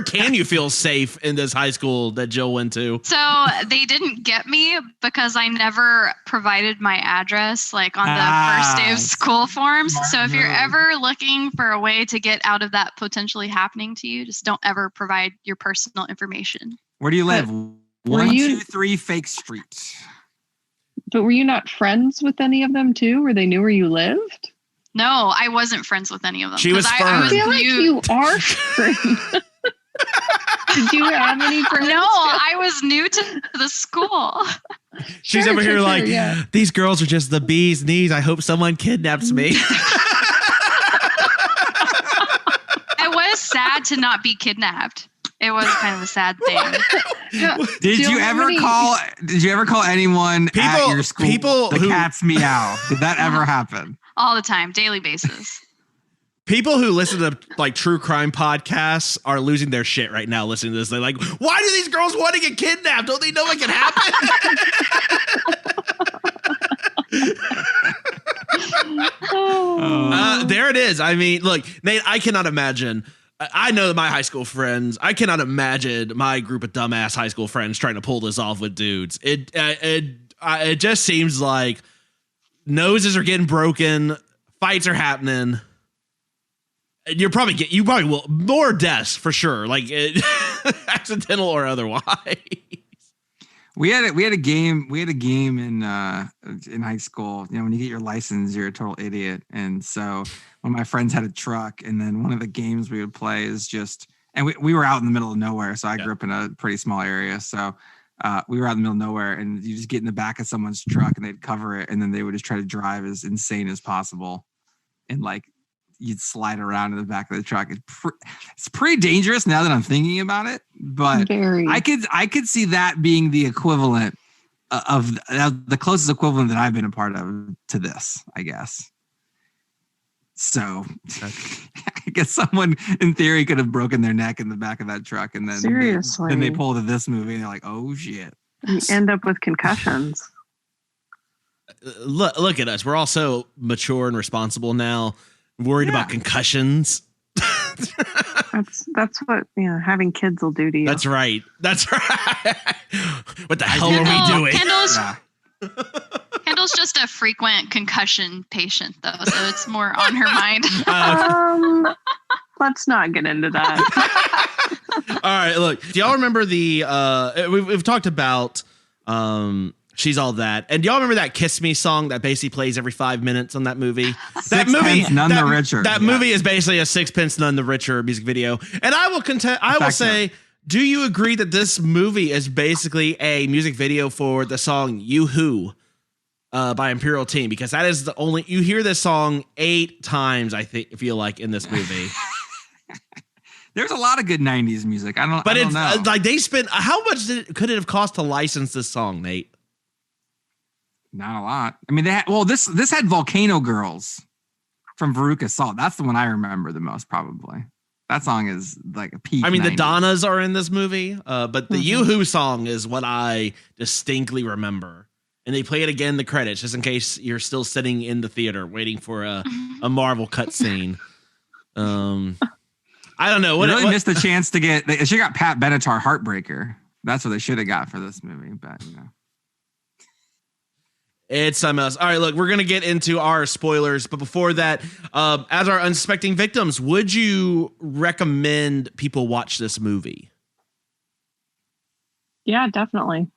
can you feel safe in this high school that Jill went to? So they didn't get me because I never provided my address like on the first day of school forms. So if you're ever looking for a way to get out of that potentially happening to you, just don't ever provide your personal information. Where do you live? 123 Fake Street. But were you not friends with any of them too, where they knew where you lived? No, I wasn't friends with any of them. She was I feel like you are friends. Did you have any friends? No, I was new to the school. She's over here like, these girls are just the bee's knees. I hope someone kidnaps me. I was sad to not be kidnapped. It was kind of a sad thing. Did you ever call anyone at your school the cat's meow? Did that ever happen? All the time, daily basis. People who listen to like true crime podcasts are losing their shit right now listening to this. They're like, why do these girls want to get kidnapped? Don't they know it can happen? There it is. I mean, look, Nate, I cannot imagine. I know that my high school friends, I cannot imagine my group of dumbass high school friends trying to pull this off with dudes. It just seems like noses are getting broken, fights are happening. You probably will more deaths for sure, like accidental or otherwise. We had a game in high school. You know, when you get your license, you're a total idiot. And so one of my friends had a truck, and then one of the games we would play is just, and we were out in the middle of nowhere. So I grew up in a pretty small area. So we were out in the middle of nowhere, and you just get in the back of someone's truck and they'd cover it, and then they would just try to drive as insane as possible, and like you'd slide around in the back of the truck. It's pretty dangerous now that I'm thinking about it, but I could see that being the equivalent of the closest equivalent that I've been a part of to this, I guess. So I guess someone in theory could have broken their neck in the back of that truck, and then Seriously. they pull to this movie and they're like, oh shit. You end up with concussions. Look at us. We're all so mature and responsible now. Worried about concussions. That's what having kids will do to you. That's right. What the hell are we doing? Kendall's just a frequent concussion patient, though, so it's more on her mind. Let's not get into that. All right, look. Do y'all remember the? We've talked about She's All That, and do y'all remember that "Kiss Me" song that basically plays every 5 minutes on that movie? That movie, None the Richer. That movie is basically a Sixpence None the Richer music video, and I will say. Do you agree that this movie is basically a music video for the song "You Who" by Imperial Teen? Because that is the only you hear this song 8 times. I feel like in this movie. There's a lot of good '90s music. I don't know. Like they spent how much could it have cost to license this song, Nate? Not a lot. I mean, this had Volcano Girls from Veruca Salt. That's the one I remember the most, probably. That song is like a peak. I mean, 90s. the Donnas are in this movie, but the You Who song is what I distinctly remember. And they play it again in the credits, just in case you're still sitting in the theater waiting for a Marvel cutscene. I don't know. They really missed the chance to get. They should have got Pat Benatar Heartbreaker. That's what they should have got for this movie, but It's something else. All right, look, we're going to get into our spoilers. But before that, as our unsuspecting victims, would you recommend people watch this movie? Yeah, definitely.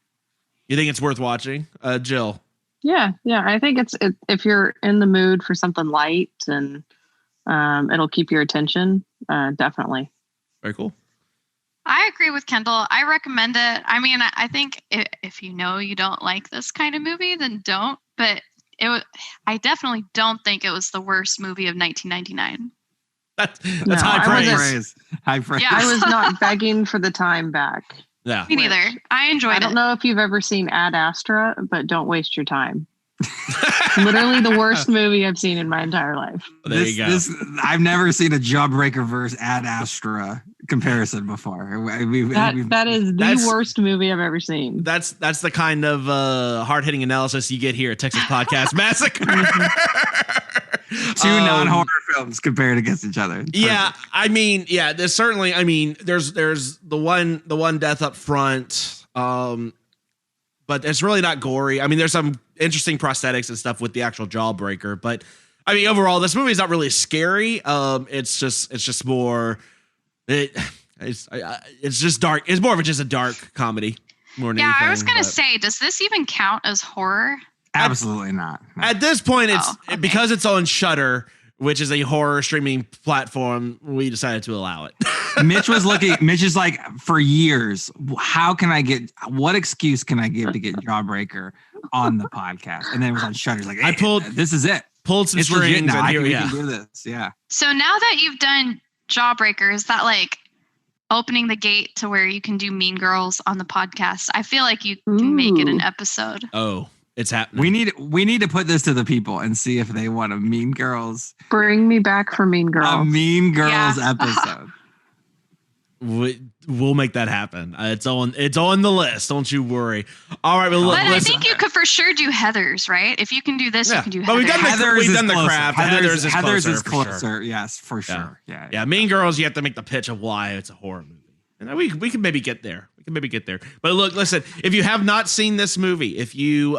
You think it's worth watching? Jill? Yeah. I think if you're in the mood for something light and it'll keep your attention, definitely. Very cool. I agree with Kendall. I recommend it. I mean, I think if you know you don't like this kind of movie, then don't. But I definitely don't think it was the worst movie of 1999. That's high praise. High praise. Yeah. I was not begging for the time back. Yeah. Me neither. I enjoyed it. I don't know if you've ever seen Ad Astra, but don't waste your time. Literally the worst movie I've seen in my entire life. There you go. I've never seen a Jawbreaker versus Ad Astra comparison before. That is the worst movie I've ever seen. That's the kind of hard-hitting analysis you get here at Texas Podcast Massacre. Two non-horror films compared against each other. Yeah, I mean, there's certainly. I mean, there's the one death up front, but it's really not gory. I mean, there's some interesting prosthetics and stuff with the actual Jawbreaker, but I mean, overall, this movie is not really scary. It's just more. It's just dark. It's more of just a dark comedy. More than anything, I was gonna say, does this even count as horror? Absolutely not. At this point, it's because it's on Shudder, which is a horror streaming platform. We decided to allow it. Mitch is like, for years, what excuse can I give to get Jawbreaker on the podcast? And then it was on Shudder. Like, hey, this is it. Pulled some it's strings. Legit now. And we can do this. Yeah. So now that you've done Jawbreaker, is that like opening the gate to where you can do Mean Girls on the podcast? I feel like you can make it an episode. Oh, it's happening. We need to put this to the people and see if they want a Mean Girls. Bring me back for Mean Girls. A Mean Girls episode. We'll make that happen. It's on the list. Don't you worry. All right, but I think you could for sure do Heathers, right? If you can do this, you can do Heathers. But we've done the craft. Heathers is closer. Yes, for sure. Yeah. Mean Girls, you have to make the pitch of why it's a horror movie. And we can maybe get there. But look, listen, if you have not seen this movie, if you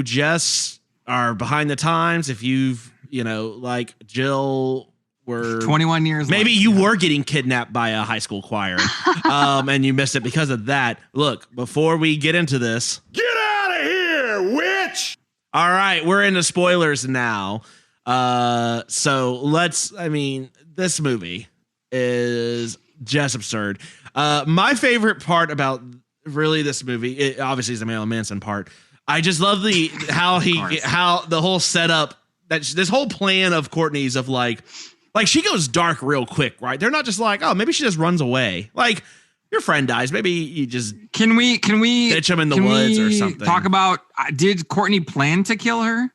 just are behind the times, if you've, like Jill were 21 years maybe you were getting kidnapped by a high school choir and you missed it because of that. Look, before we get into this, get out of here, witch. All right, we're into spoilers now. So this movie is just absurd. My favorite part about really this movie, it obviously is the Marilyn Manson part. I just love how the whole setup, that this whole plan of Courtney's of like she goes dark real quick, right? They're not just like, oh, maybe she just runs away. Like your friend dies. Maybe you just can we ditch him in the woods or something. Talk about did Courtney plan to kill her?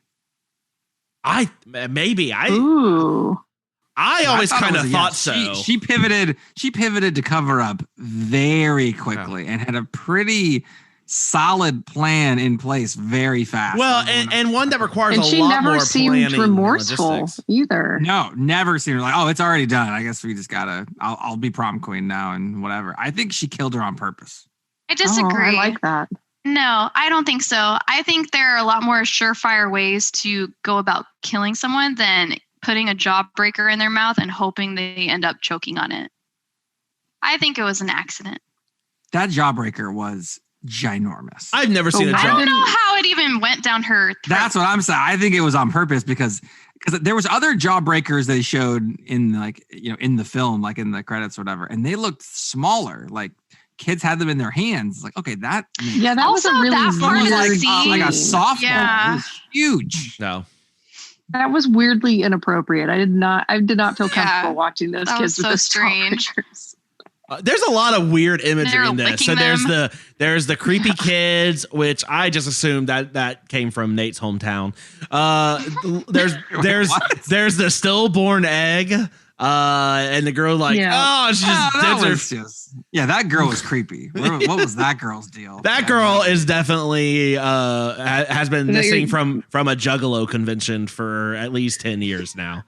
Ooh. I always kind of thought so. She pivoted to cover up very quickly and had a pretty solid plan in place very fast. Well, and one that requires a lot more planning. And she never seemed remorseful either. No, never seemed like, oh, it's already done. I guess we just gotta, I'll be prom queen now and whatever. I think she killed her on purpose. I disagree. I like that. No, I don't think so. I think there are a lot more surefire ways to go about killing someone than putting a jawbreaker in their mouth and hoping they end up choking on it. I think it was an accident. That jawbreaker was ginormous. I've never seen a jawbreaker. I don't know how it even went down her throat. That's what I'm saying. I think it was on purpose because there was other jawbreakers they showed in in the film, like in the credits or whatever, and they looked smaller. Like kids had them in their hands. Like, okay, that was a really weird like a softball. Yeah. It was huge. No. That was weirdly inappropriate. I did not feel comfortable watching those kids with the strange. There's a lot of weird imagery in this. So them. there's the creepy kids, which I just assumed that came from Nate's hometown. There's the stillborn egg. And the girl that girl was creepy. What was that girl's deal? That girl is definitely has been missing from a Juggalo convention for at least 10 years now.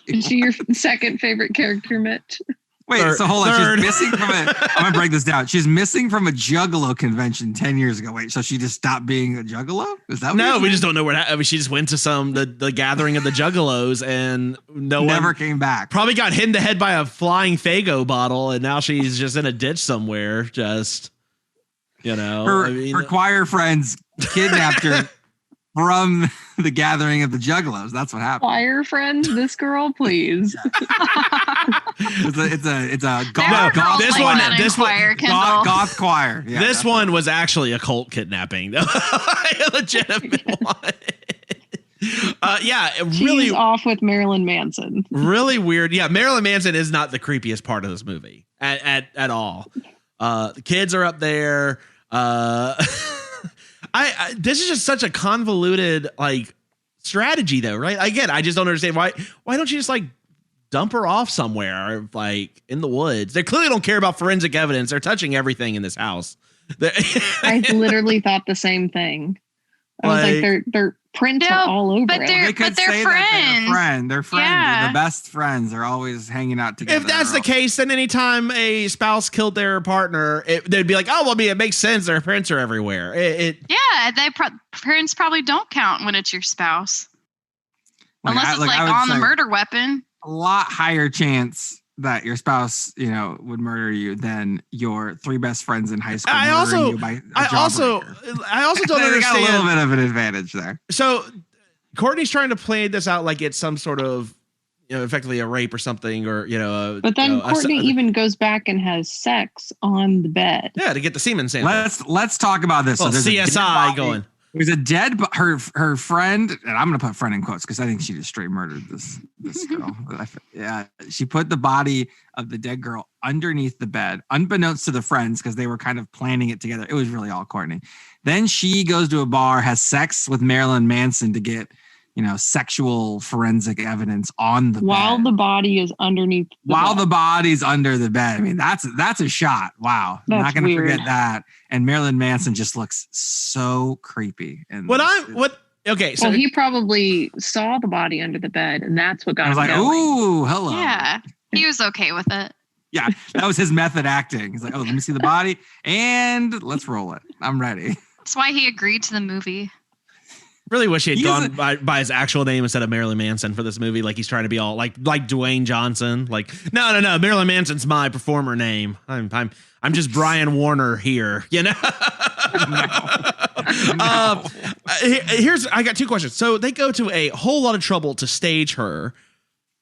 Is she your second favorite character, Mitch? Wait, so hold on. She's missing from I'm gonna break this down. She's missing from a Juggalo convention 10 years ago. Wait, so she just stopped being a Juggalo? Is that no? We just don't know where. She just went to the gathering of the Juggalos and never came back. Probably got hit in the head by a flying Faygo bottle, and now she's just in a ditch somewhere. Just her choir friends kidnapped her from the gathering of the Juggalos. That's what happened. Choir friend, this girl, please. It's a goth choir. Yeah, this one was actually a cult kidnapping, a legitimate one. Really off with Marilyn Manson. Really weird. Yeah, Marilyn Manson is not the creepiest part of this movie at all. The kids are up there. This is just such a convoluted strategy though, right? Again, I just don't understand why don't you just dump her off somewhere in the woods? They clearly don't care about forensic evidence. They're touching everything in this house. I literally thought the same thing. I was like, their prints are all over but it. They're friends. They're friends. Yeah. They're the best friends. They're always hanging out together. If that's the case, then anytime a spouse killed their partner, they'd be like, oh, well, it makes sense. Their prints are everywhere. Prints probably don't count when it's your spouse. Unless it's I on the murder weapon. A lot higher chance that your spouse, would murder you than your three best friends in high school. I also don't understand. They got a little bit of an advantage there. So Courtney's trying to play this out like it's some sort of, effectively a rape or something, or But then Courtney even goes back and has sex on the bed. Yeah, to get the semen sample. Let's talk about this. Well, so CSI going. There's a dead, her friend, and I'm going to put friend in quotes because I think she just straight murdered this girl. Yeah, she put the body of the dead girl underneath the bed, unbeknownst to the friends because they were kind of planning it together. It was really all Courtney. Then she goes to a bar, has sex with Marilyn Manson to get, sexual forensic evidence on the while bed. The body is underneath. The body's under the bed. I mean, that's a shot. Wow, I'm not going to forget that. And Marilyn Manson just looks so creepy. And so he probably saw the body under the bed, and that's what got him going. Ooh, hello. Yeah, he was okay with it. Yeah, that was his method acting. He's like, oh, let me see the body, and let's roll it. I'm ready. That's why he agreed to the movie. Really wish he had gone by his actual name instead of Marilyn Manson for this movie. Like he's trying to be all like Dwayne Johnson. Like no. Marilyn Manson's my performer name. I'm just Brian Warner here. No. I got two questions. So they go to a whole lot of trouble to stage her,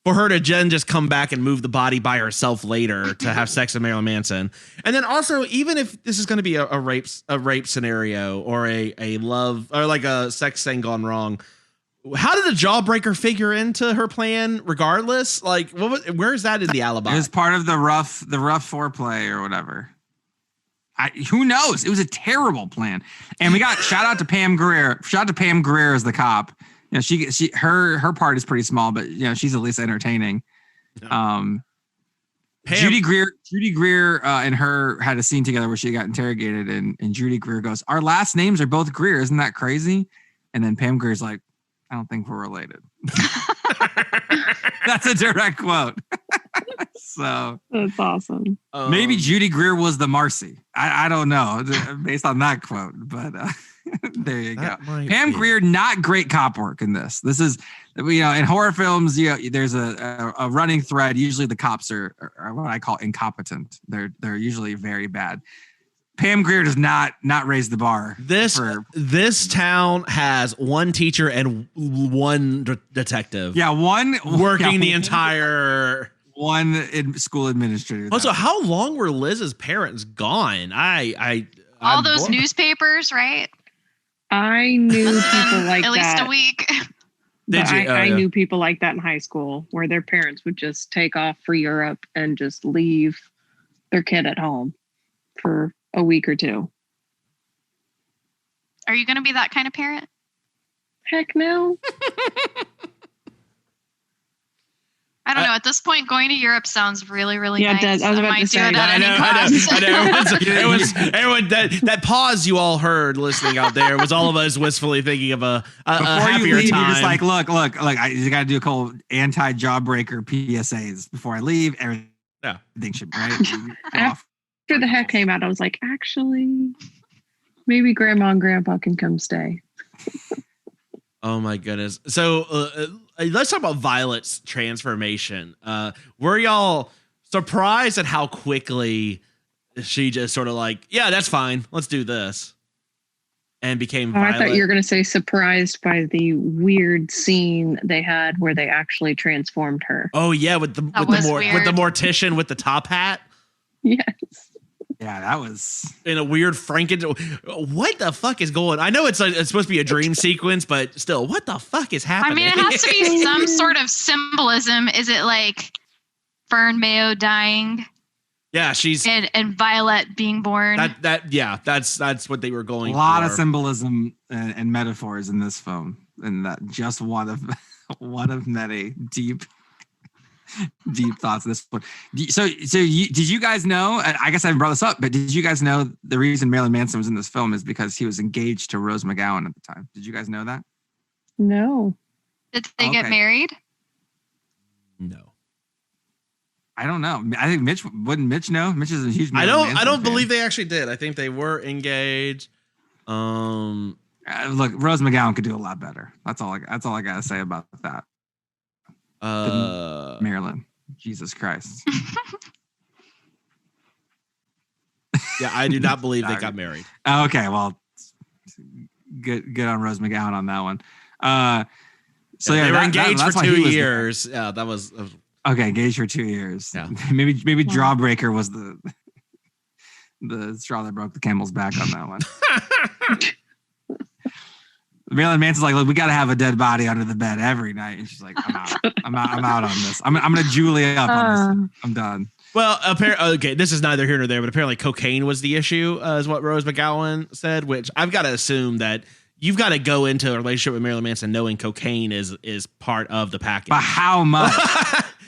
for her to just come back and move the body by herself later to have sex with Marilyn Manson. And then also, even if this is going to be a rape scenario or a love or like a sex thing gone wrong, How did the Jawbreaker figure into her plan? Regardless, like, where is that in the alibi? It was part of the rough foreplay or whatever. Who knows? It was a terrible plan. And we got shout out to Pam Grier. Shout out to Pam Grier as the cop. You know, her part is pretty small, but you know, she's at least entertaining. Judy Greer and her had a scene together where she got interrogated, and Judy Greer goes, "Our last names are both Greer. Isn't that crazy?" And then Pam Grier's like, "I don't think we're related." That's a direct quote. So that's awesome. Maybe Judy Greer was the Marcy. I don't know based on that quote, but there you go. Pam Grier, not great cop work in this. This is, you know, in horror films, there's a running thread. Usually the cops are what I call incompetent. They're usually very bad. Pam Grier does not raise the bar. This town has one teacher and one detective. Yeah, one working the entire school administrator. Also, how long were Liz's parents gone? All those newspapers, right? I knew people like that. At least a week. I knew people like that in high school where their parents would just take off for Europe and just leave their kid at home for a week or two. Are you going to be that kind of parent? Heck no. I don't know. At this point, going to Europe sounds really, really nice. Yeah, it does. I was about to say that. It was everyone that pause you all heard listening out there was all of us wistfully thinking of a happier you leave, time. You're just like, look. You got to do a couple anti-Jawbreaker PSAs before I leave. Everything should right. After the heck came out, I was like, actually, maybe Grandma and Grandpa can come stay. Oh my goodness. So let's talk about Violet's transformation. Were y'all surprised at how quickly she just sort of like, yeah, that's fine, let's do this, and became Violet? I thought you were going to say surprised by the weird scene they had where they actually transformed her. Oh yeah, with the mortician with the top hat. Yes. Yeah, that was in a weird What the fuck is going? I know it's supposed to be a dream sequence, but still, what the fuck is happening? I mean, it has to be some sort of symbolism. Is it like Fern Mayo dying? Yeah, she's and Violet being born. That's what they were going. A lot of symbolism and metaphors in this film, and that just one of many deep thoughts of this one. So did you guys know? I guess I haven't brought this up, but did you guys know the reason Marilyn Manson was in this film is because he was engaged to Rose McGowan at the time? Did you guys know that? No. Did they get married? No. I don't know. I think Mitch know? Mitch is a huge Marilyn Manson I don't fan. believe they actually did. I think they were engaged. Look, Rose McGowan could do a lot better. That's all I gotta say about that. Marilyn, Jesus Christ. Yeah, I do not believe they got married. Okay, well, good on Rose McGowan on that one. They were engaged for 2 years. Yeah, that was okay. Engaged for 2 years. Yeah, maybe Jawbreaker was the straw that broke the camel's back on that one. Marilyn Manson's like, look, we got to have a dead body under the bed every night. And she's like, I'm out on this. I'm going to Julia up on this. I'm done. Well, okay, this is neither here nor there, but apparently cocaine was the issue, is what Rose McGowan said, which I've got to assume that you've got to go into a relationship with Marilyn Manson knowing cocaine is part of the package. But how much?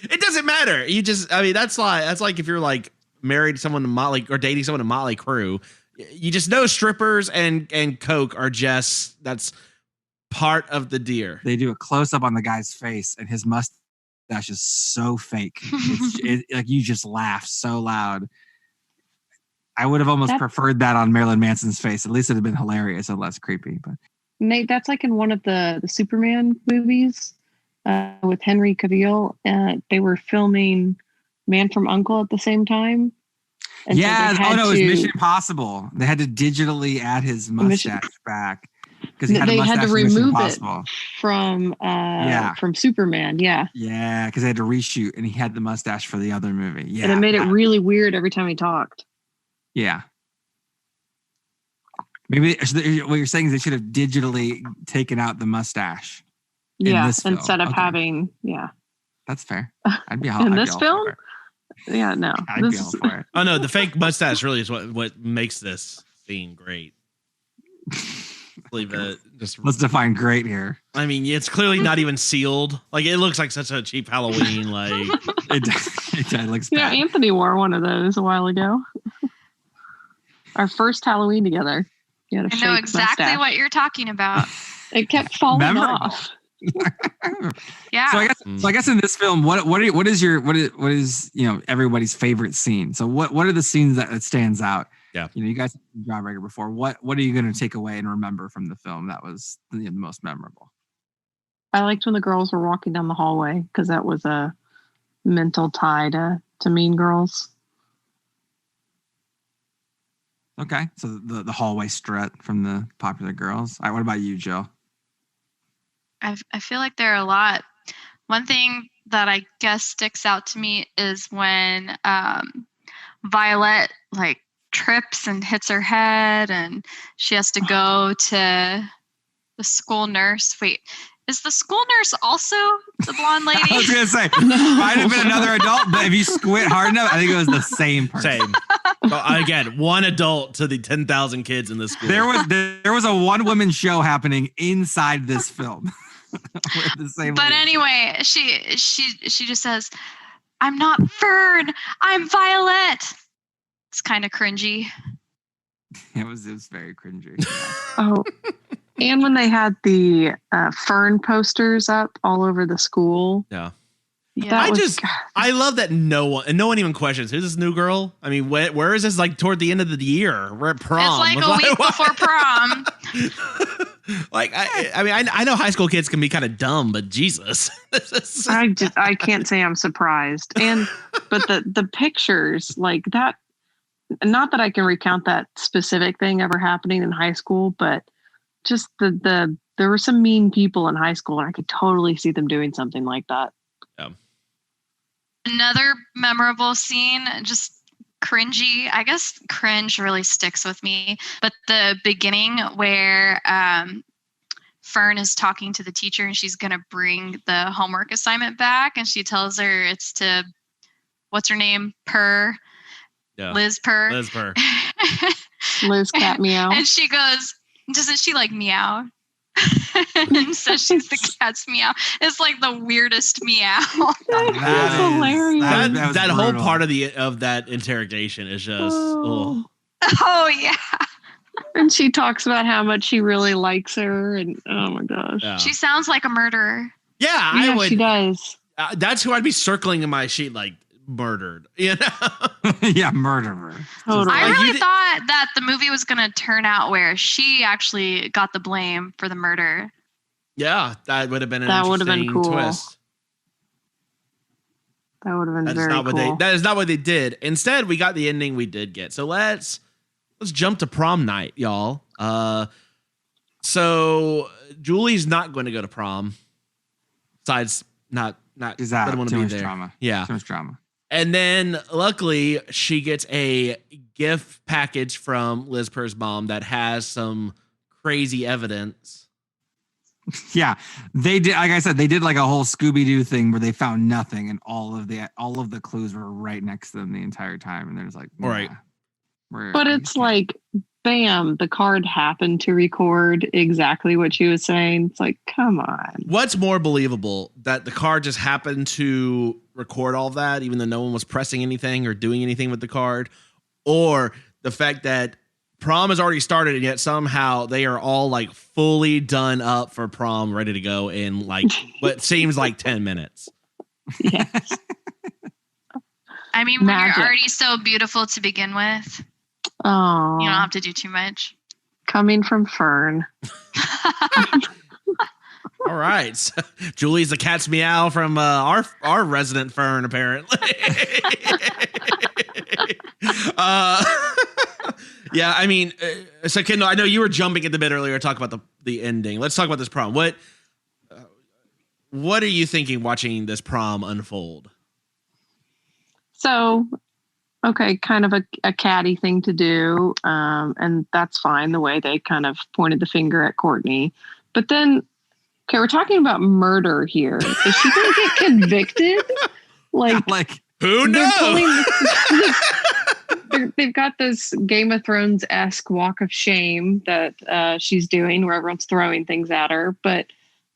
It doesn't matter. That's like if you're like married to someone in Motley or dating someone in Motley Crue, you just know strippers and coke are just, that's part of the deal. They do a close up on the guy's face, and his mustache is so fake. Like you just laugh so loud. I would have almost preferred that on Marilyn Manson's face. At least it'd have been hilarious and less creepy. But Nate, that's like in one of the Superman movies with Henry Cavill. They were filming Man from U.N.C.L.E. at the same time. And yeah. So it was Mission Impossible. They had to digitally add his mustache back. Because they had to remove it from Superman, yeah. Yeah, because they had to reshoot, and he had the mustache for the other movie. Yeah, and it made it really weird every time he talked. Yeah. Maybe what you're saying is they should have digitally taken out the mustache this film. Instead of having, That's fair. I'd be in this film. Yeah, no. I'd be all for it. Oh no, the fake mustache really is what makes this scene great. Let's define great here. I mean, it's clearly not even sealed. Like it looks like such a cheap Halloween. Like it looks bad. Anthony wore one of those a while ago. Our first Halloween together. I know exactly mustache. what you're talking about. It kept falling off. Yeah. So I guess in this film, what is everybody's favorite scene? So what are the scenes that stands out? Yeah. You guys have Jawbreaker before. What are you going to take away and remember from the film that was the most memorable? I liked when the girls were walking down the hallway because that was a mental tie to Mean Girls. Okay, so the hallway strut from the popular girls. All right, what about you, Joe? I feel like there are a lot. One thing that I guess sticks out to me is when Violet trips and hits her head, and she has to go to the school nurse. Wait, is the school nurse also the blonde lady? I was gonna say might have been another adult, but if you squint hard enough, I think it was the same person. Same. Well, again, one adult to the 10,000 kids in this school. There was a one-woman show happening inside this film. With the same But lady. anyway, she just says, "I'm not Fern, I'm Violet." It's kind of cringy. It was very cringy. Oh, and when they had the Fern posters up all over the school. Yeah. Yeah. I love that no one even questions who's this new girl. I mean, where is this? Like toward the end of the year, we're at prom. It's like a week before prom. I know high school kids can be kind of dumb, but Jesus, I can't say I'm surprised. But the pictures like that. Not that I can recount that specific thing ever happening in high school, but just there were some mean people in high school, and I could totally see them doing something like that. Yeah. Another memorable scene, just cringy. I guess cringe really sticks with me. But the beginning where Fern is talking to the teacher and she's going to bring the homework assignment back, and she tells her it's to, what's her name? Purr. Yeah. Liz Purr. Liz Cat Meow. And she goes, doesn't she like meow? And so she's the cat's meow. It's like the weirdest meow. That's hilarious. That whole part of that interrogation is just Oh yeah. And she talks about how much she really likes her, and oh my gosh. Yeah. She sounds like a murderer. Yeah, I would. She does. That's who I'd be circling in my sheet, like murdered. You know? Yeah, murderer. Totally. I really thought that the movie was going to turn out where she actually got the blame for the murder. Yeah, that would have been an That would have been interesting cool. twist. That would have been That is very not what cool. that is not what they did. Instead, we got the ending we did get. So let's jump to prom night, y'all. So Julie's not going to go to prom. Besides, not She's out. doesn't want to Too be much there. drama. Yeah. Too much drama. And then luckily she gets a gift package from Liz Purr's mom that has some crazy evidence. Yeah, they did. Like I said, they did like a whole Scooby-Doo thing where they found nothing, and all of the clues were right next to them the entire time. And there's like, nah, Right. But it's like, bam, the card happened to record exactly what she was saying. It's like, come on. What's more believable, that the card just happened to record all that, even though no one was pressing anything or doing anything with the card, or the fact that prom has already started and yet somehow they are all like fully done up for prom, ready to go in like what seems like 10 minutes. Yes. I mean, when Magic. you're already so beautiful to begin with, Oh, you don't have to do too much. coming from Fern. All right. So, Julie's the cat's meow from our resident Fern, apparently. Yeah, I mean, so Kendall, I know you were jumping at the bit earlier to talk about the ending. Let's talk about this prom. What are you thinking watching this prom unfold? So, okay, kind of a catty thing to do. And that's fine, the way they kind of pointed the finger at Courtney. But then Okay, we're talking about murder here. Is she going to get convicted? Like who knows? They've got this Game of Thrones-esque walk of shame that she's doing, where everyone's throwing things at her. But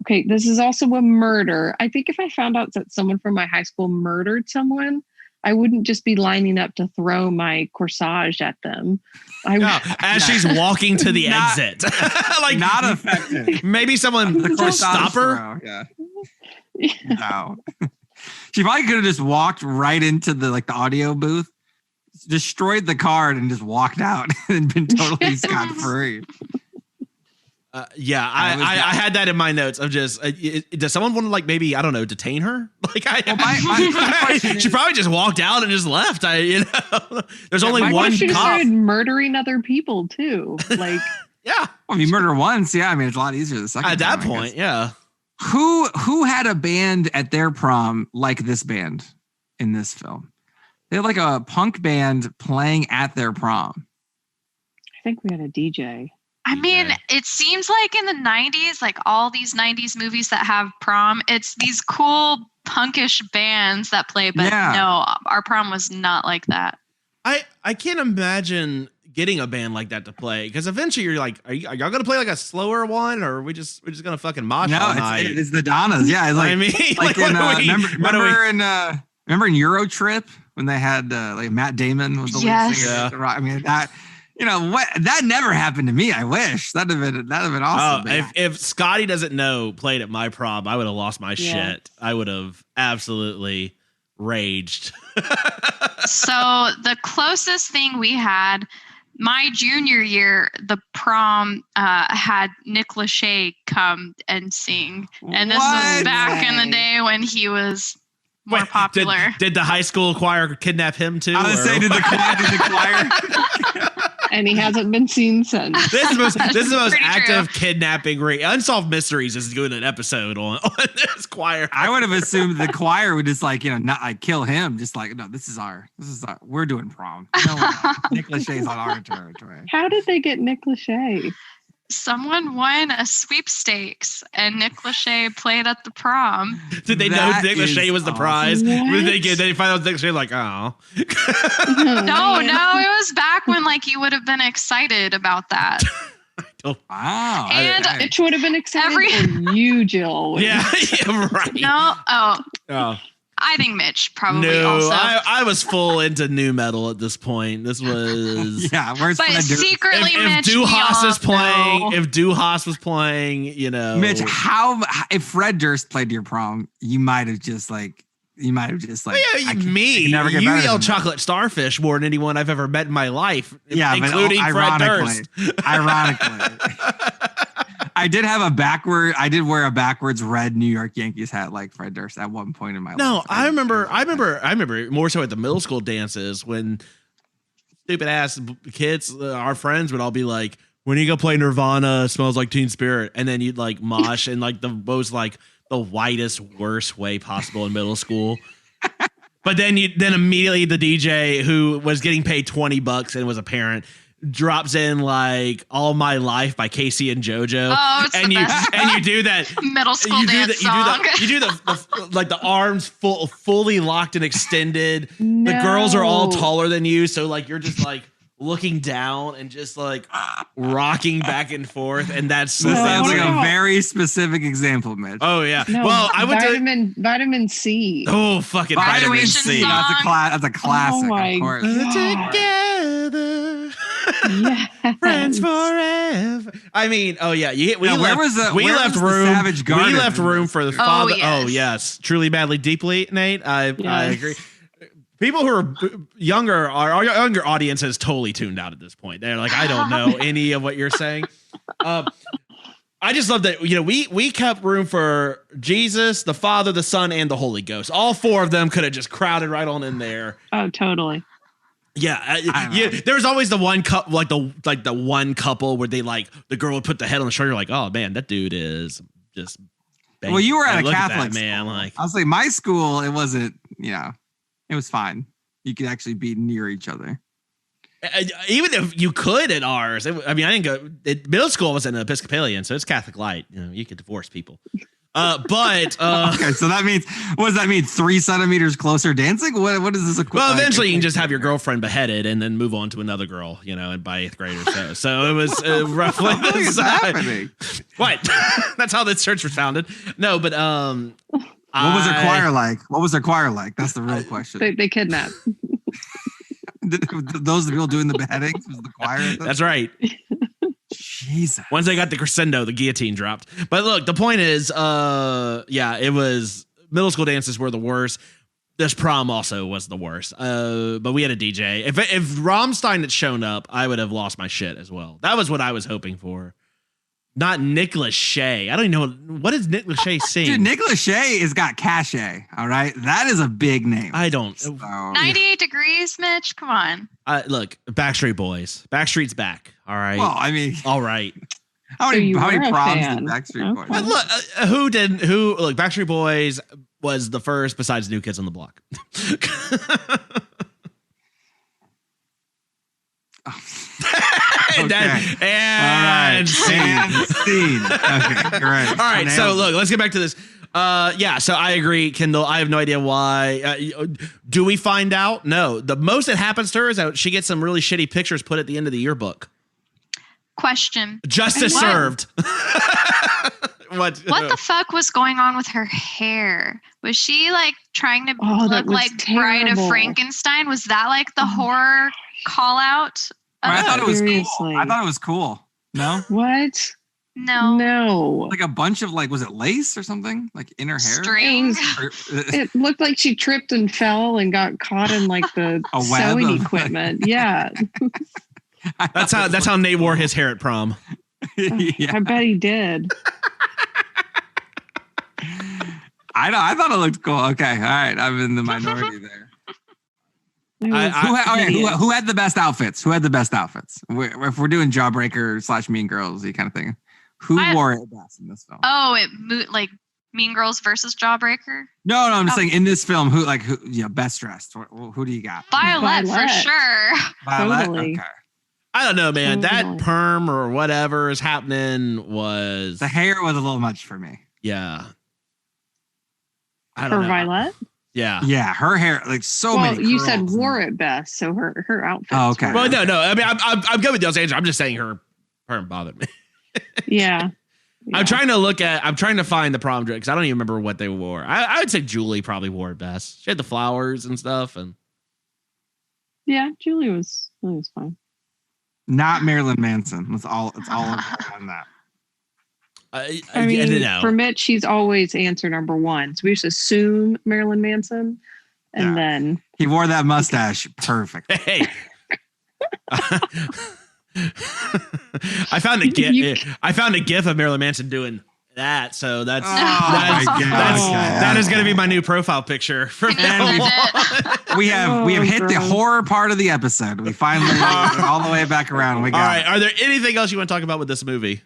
okay, this is also a murder. I think if I found out that someone from my high school murdered someone, I wouldn't just be lining up to throw my corsage at them. As she's walking to the exit. Like not effective. Maybe someone would stop her. Yeah. No. She probably could have just walked right into the audio booth, destroyed the card, and just walked out and been totally scot-free. I had that in my notes of just does someone want to maybe I don't know detain her? She probably just walked out and just left. There's only one she cop. Started murdering other people too. Yeah. Well, if you murder once, I mean it's a lot easier the second at time, that point. Yeah. Who had a band at their prom like this band in this film? They had like a punk band playing at their prom. I think we had a DJ. I mean, it seems like in the 90s, like all these 90s movies that have prom, it's these cool punkish bands that play, but no, our prom was not like that. I can't imagine getting a band like that to play, because eventually you're like, are y'all going to play like a slower one, or are we're just going to fucking mosh all night? It's the Donnas. Yeah. It's like, I mean, remember in Eurotrip when they had like Matt Damon was the lead singer? Yeah. I mean, that, that never happened to me. I wish that'd have been awesome. If Scotty doesn't know played at my prom, I would have lost my shit. I would have absolutely raged. So the closest thing we had, my junior year, the prom had Nick Lachey come and sing, and this was back in the day when he was more popular. Did the high school choir kidnap him too? I was saying, did the choir? And he hasn't been seen since. This is the most active kidnapping rate. Unsolved Mysteries is doing an episode on this choir. I would have assumed the choir would just not kill him. Just no, this is our, we're doing prom. Nick Lachey's on our territory. How did they get Nick Lachey? Someone won a sweepstakes and Nick Lachey played at the prom. Did they know Nick Lachey was the prize? Did they find out Nick Lachey oh. No, it was back when you would have been excited about that. Wow. And it would have been exciting for you, Jill. Yeah, right. No, I think Mitch probably also. I was full into new metal at this point. This was but secretly if Mitch Duhas is playing, if Duhas was playing, Mitch, if Fred Durst played your prom, you might have just me. You yell chocolate starfish more than anyone I've ever met in my life. Including Fred Durst. Ironically. I did wear a backwards red New York Yankees hat like Fred Durst at one point in my life. No, I remember more so at the middle school dances when stupid ass kids, our friends would all be like, when you go play Nirvana, Smells Like Teen Spirit, and then you'd mosh in the most the whitest, worst way possible in middle school. But then immediately the DJ who was getting paid $20 and was a parent drops in All My Life by Casey and JoJo. Oh, it's and the best. And you do that middle school dance song. You do the arms fully locked and extended. No. The girls are all taller than you, so you're just looking down and just rocking back and forth, and that sounds like a very specific example, Mitch. Oh yeah. No, well, I would vitamin C. Oh, fucking vitamin C. That's a classic. Oh my of course. Together. Yes. Friends forever. I mean, oh yeah. We left room for the father. Yes. Oh yes. Truly, madly, deeply, Nate. I agree. People who are younger, our younger audience has totally tuned out at this point. They're like, I don't know any of what you're saying. I just love that, we kept room for Jesus, the Father, the Son, and the Holy Ghost. All four of them could have just crowded right on in there. Oh, totally. Yeah, there's always the one couple, the one couple where they the girl would put the head on the shoulder, oh man, that dude is just. Banging. Well, you were at a Catholic man. I'll say my school, it wasn't. It was fine. You could actually be near each other. even if you could at ours, I didn't go. Middle school was an Episcopalian, so it's Catholic light. You could divorce people. But okay, so that means, what does that mean? 3 centimeters closer dancing? What is this? Well, eventually you can just have your girlfriend beheaded and then move on to another girl, and by 8th grade or so. So it was roughly the happening. What? That's how the church was founded. No, but what was their choir like? What was their choir like? That's the real question. They kidnapped. Those the people doing the beheadings was the choir. That's right. Jesus. Once they got the crescendo, the guillotine dropped. But look, the point is, it was middle school dances were the worst. This prom also was the worst. But we had a DJ. If Rammstein had shown up, I would have lost my shit as well. That was what I was hoping for. Not Nick Lachey. I don't even know what does Nick Lachey sing. Dude, Nick Lachey has got cachet. All right, that is a big name. I don't. 98 Degrees, Mitch. Come on. Look, Backstreet Boys. Backstreet's back. All right. Well, I mean, all right. How many proms did Backstreet Boys? Well, look, Look, Backstreet Boys was the first besides New Kids on the Block. Okay. And scene. Okay, great. All right, so look, let's get back to this. So I agree, Kendall. I have no idea why. Do we find out? No. The most that happens to her is that she gets some really shitty pictures put at the end of the yearbook. Question. Justice served. What the fuck was going on with her hair? Was she trying to look like Bride of Frankenstein? Was that the horror call out? I thought it was cool. I thought it was cool. No? What? No. Like a bunch of was it lace or something? In her hair? Strings. It looked like she tripped and fell and got caught in the sewing equipment. Yeah. That's how Nate wore his hair at prom. Yeah. I bet he did. I thought it looked cool. Okay. All right. I'm in the minority there. Who had the best outfits? Who had the best outfits? If we're doing Jawbreaker / Mean Girls, kind of thing, who wore it best in this film? Oh, Mean Girls versus Jawbreaker? No, I'm just saying in this film, who best dressed? Who do you got? Violet. For sure. Violet. Totally. Okay. I don't know, man. That perm or whatever is happening was the hair was a little much for me. Yeah. I don't know. Violet? Yeah. Yeah, her hair so many. Well, you said wore it best, so her outfit. Oh, okay. Well, no. I mean, I'm good with those answers. I'm just saying her perm bothered me. Yeah. I'm trying to find the prom dress because I don't even remember what they wore. I would say Julie probably wore it best. She had the flowers and stuff, and yeah, Julie was fine. Not Marilyn Manson. It's all on that. I mean, for Mitch, she's always answer number one. So we just assume Marilyn Manson, and then he wore that mustache perfect. Hey, I found a gif of Marilyn Manson doing that. So that is going to be my new profile picture. We have hit the horror part of the episode. We finally all the way back around. We got all right. Are there anything else you want to talk about with this movie?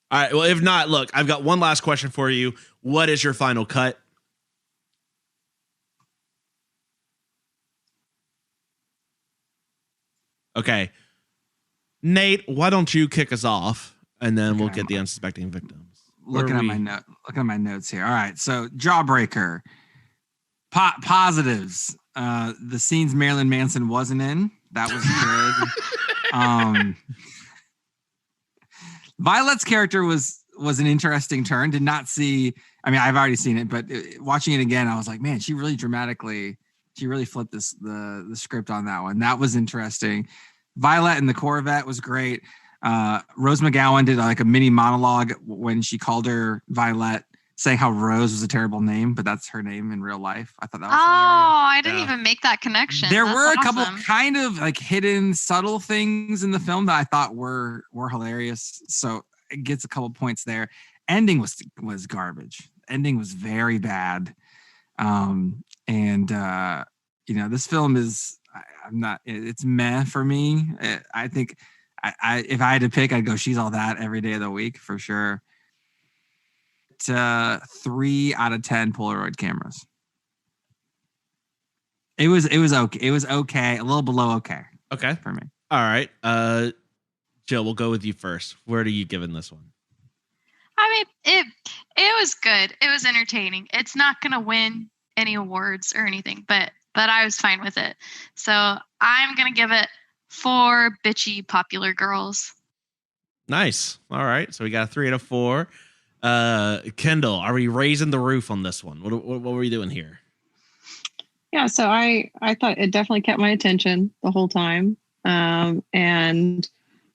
All right. Well, if not, look, I've got one last question for you. What is your final cut? Okay. Nate, why don't you kick us off and then we'll get the unsuspecting victims. Looking at my notes here. All right. So Jawbreaker. Positives. The scenes Marilyn Manson wasn't in. That was good. Violet's character was an interesting turn. Did not see. I mean, I've already seen it, but watching it again, I was like, man, she really flipped the script on that one. That was interesting. Violet in the Corvette was great. Rose McGowan did a mini monologue when she called her Violet, saying how Rose was a terrible name, but that's her name in real life. I thought that was hilarious. I didn't even make that connection. There were a couple kind of hidden subtle things in the film that I thought were hilarious. So it gets a couple points there. Ending was garbage. Ending was very bad. This film is it's meh for me. I think if I had to pick, I'd go She's All That every day of the week for sure. 3 out of 10 Polaroid cameras. It was okay. It was okay. A little below okay. Okay. For me. All right. Jill, we'll go with you first. Where are you giving this one? I mean, it was good. It was entertaining. It's not going to win any awards or anything, but I was fine with it. So I'm going to give it 4 bitchy popular girls. Nice. All right. So we got a 3 out of 4. Kendall, are we raising the roof on this one? What were we doing here? Yeah, so I thought it definitely kept my attention the whole time. And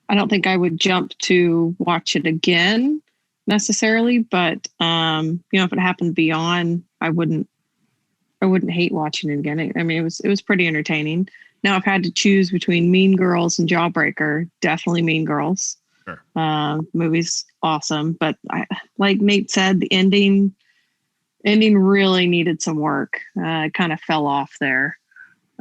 I don't think I would jump to watch it again necessarily, but if it happened to be on, I wouldn't hate watching it again. I mean, it was pretty entertaining. Now, if I had to choose between Mean Girls and Jawbreaker, definitely Mean Girls. Sure. Movie's awesome, but like Nate said, the ending really needed some work. It kind of fell off there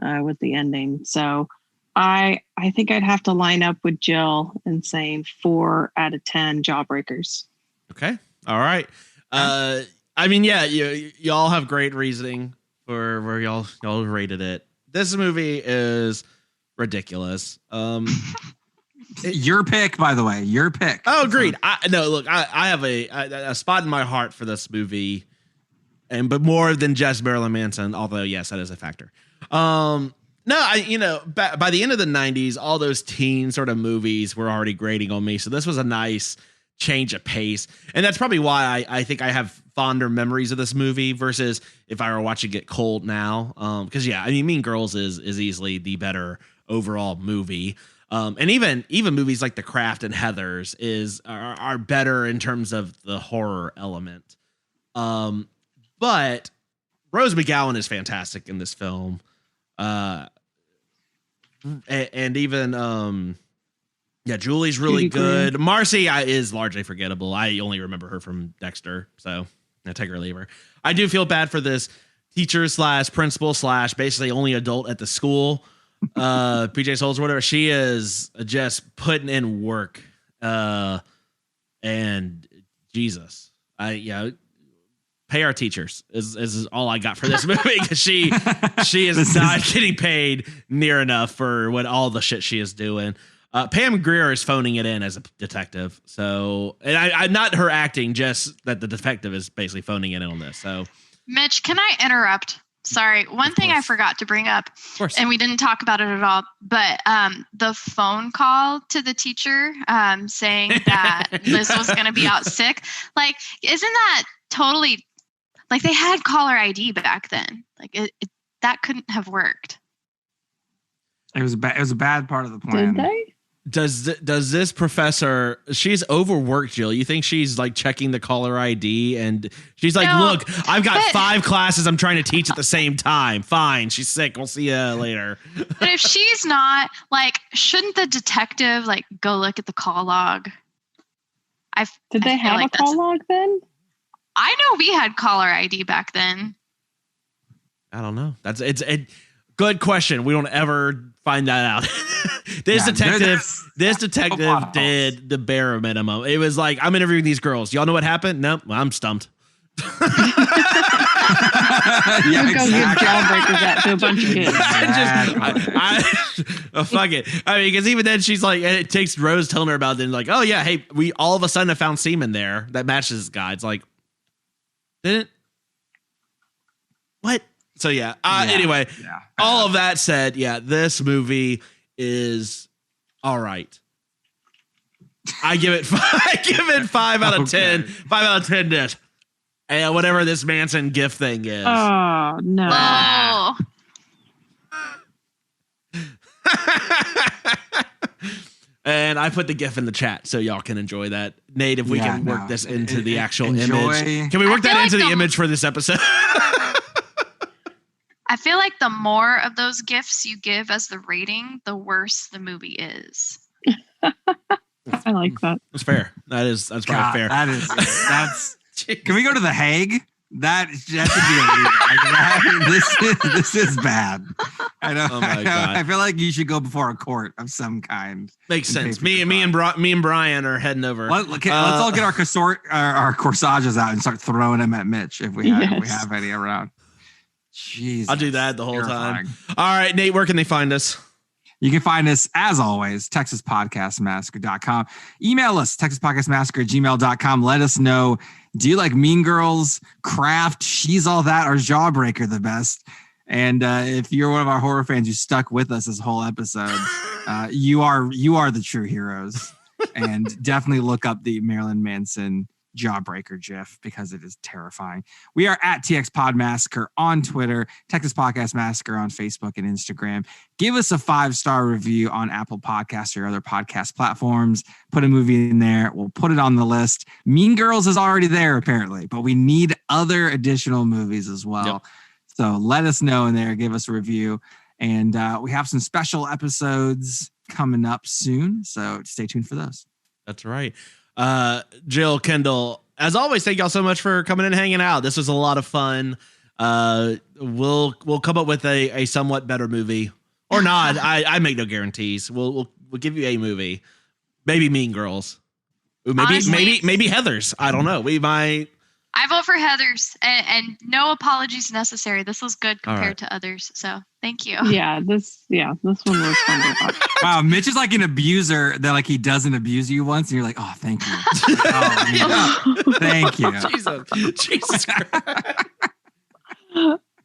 with the ending. So I think I'd have to line up with Jill and saying 4 out of 10 Jawbreakers. Okay. All right. I mean, yeah, you all have great reasoning for where y'all rated it. This movie is ridiculous. Your pick, by the way. Your pick. Oh, agreed. I have a spot in my heart for this movie, but more than just Marilyn Manson. Although, yes, that is a factor. By the end of the 90s, all those teen sort of movies were already grating on me. So this was a nice change of pace, and that's probably why I think I have fonder memories of this movie versus if I were watching it cold now. Because Mean Girls is easily the better overall movie. And even movies like The Craft and Heathers are better in terms of the horror element. But Rose McGowan is fantastic in this film. And even Julie's really good. Marcy is largely forgettable. I only remember her from Dexter, so I take her or leave her. I do feel bad for this teacher / principal / basically only adult at the school. PJ Souls or whatever. She is just putting in work. And Jesus, pay our teachers is all I got for this movie, because she is not getting paid near enough for what all the shit she is doing. Pam Grier is phoning it in as a detective. So, and I not her acting, just that the detective is basically phoning it in on this. So, Mitch, can I interrupt? Sorry. One thing I forgot to bring up, and we didn't talk about it at all, but the phone call to the teacher saying that Liz was going to be out sick. Like, isn't that totally, like, they had caller ID back then. Like, that couldn't have worked. It was a bad part of the plan. Did they? Does this professor, she's overworked, Jill? You think she's like checking the caller ID and she's like, look, I've got 5 classes I'm trying to teach at the same time. Fine. She's sick. We'll see you later. But if she's not, like, shouldn't the detective like go look at the call log? Did they have a call log then? I know we had caller ID back then. I don't know. It's good question. We don't ever find that out. This detective did the bare minimum. It was like, I'm interviewing these girls. Y'all know what happened? Nope. Well, I'm stumped. Go give Jawbreakers that to a bunch of kids. Fuck it. I mean, because even then she's like, it takes Rose telling her about it, and like, oh yeah, hey, we all of a sudden have found semen there that matches this guy. It's like, didn't what? So anyway, all of that said, this movie is all right. I give it 5. I give it 5 out of 10. 5 out of 10 dish. And whatever this Manson gift thing is. Oh no. Oh. And I put the GIF in the chat so y'all can enjoy that. Nate, if we can work this into the actual image. Can we work that into the image for this episode? I feel like the more of those gifts you give as the rating, the worse the movie is. I like that. That's fair. That's probably fair. That's. Can we go to The Hague? That should be this is bad. I know. Oh my God. I feel like you should go before a court of some kind. Makes sense. Me and Brian are heading over. Let's all get our corsages out and start throwing them at Mitch if we have any around. Jesus. I'll do that the whole Terrifying. time. All right, Nate, where can they find us? You can find us, as always, TexasPodcastMassacre.com. Email us, TexasPodcastMassacre@gmail.com. Let us know, do you like Mean Girls, Craft, She's All That, or Jawbreaker the best? And if you're one of our horror fans who stuck with us this whole episode, you are the true heroes. And definitely look up the Marilyn Manson Jawbreaker GIF because it is terrifying. We are at TX Pod Massacre on Twitter, Texas Podcast Massacre on Facebook and Instagram. Give us a 5-star review on Apple Podcasts or other podcast platforms. Put a movie in there. We'll put it on the list. Mean Girls is already there apparently, but we need other additional movies as well. Yep. So let us know in there. Give us a review. And we have some special episodes coming up soon. So stay tuned for those. That's right. Jill, Kendall, as always, thank y'all so much for coming and hanging out. This was a lot of fun. We'll come up with a somewhat better movie or not. I make no guarantees. We'll give you a movie. Maybe Mean Girls. Ooh, maybe Heathers. I don't know. We might. I vote for Heathers, and no apologies necessary. This was good compared to others, so thank you. Yeah, this one was fun to watch. Wow, Mitch is like an abuser that like he doesn't abuse you once, and you're like, oh, thank you. Thank you. Jesus Christ.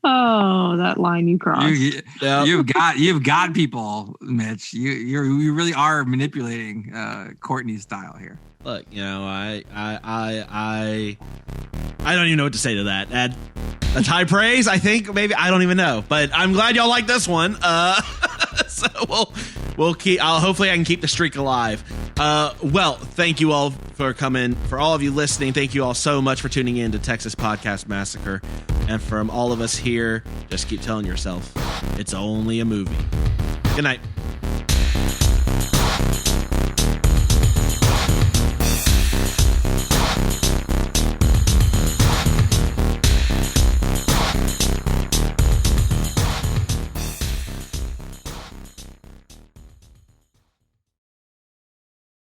Oh, that line you crossed. You've got people, Mitch. You really are manipulating Courtney's style here. Look, I don't even know what to say to that. That's high praise, I think. Maybe I don't even know, but I'm glad y'all like this one. So we'll keep. Hopefully I can keep the streak alive. Well, thank you all for coming. For all of you listening, thank you all so much for tuning in to Texas Podcast Massacre. And from all of us here, just keep telling yourself it's only a movie. Good night.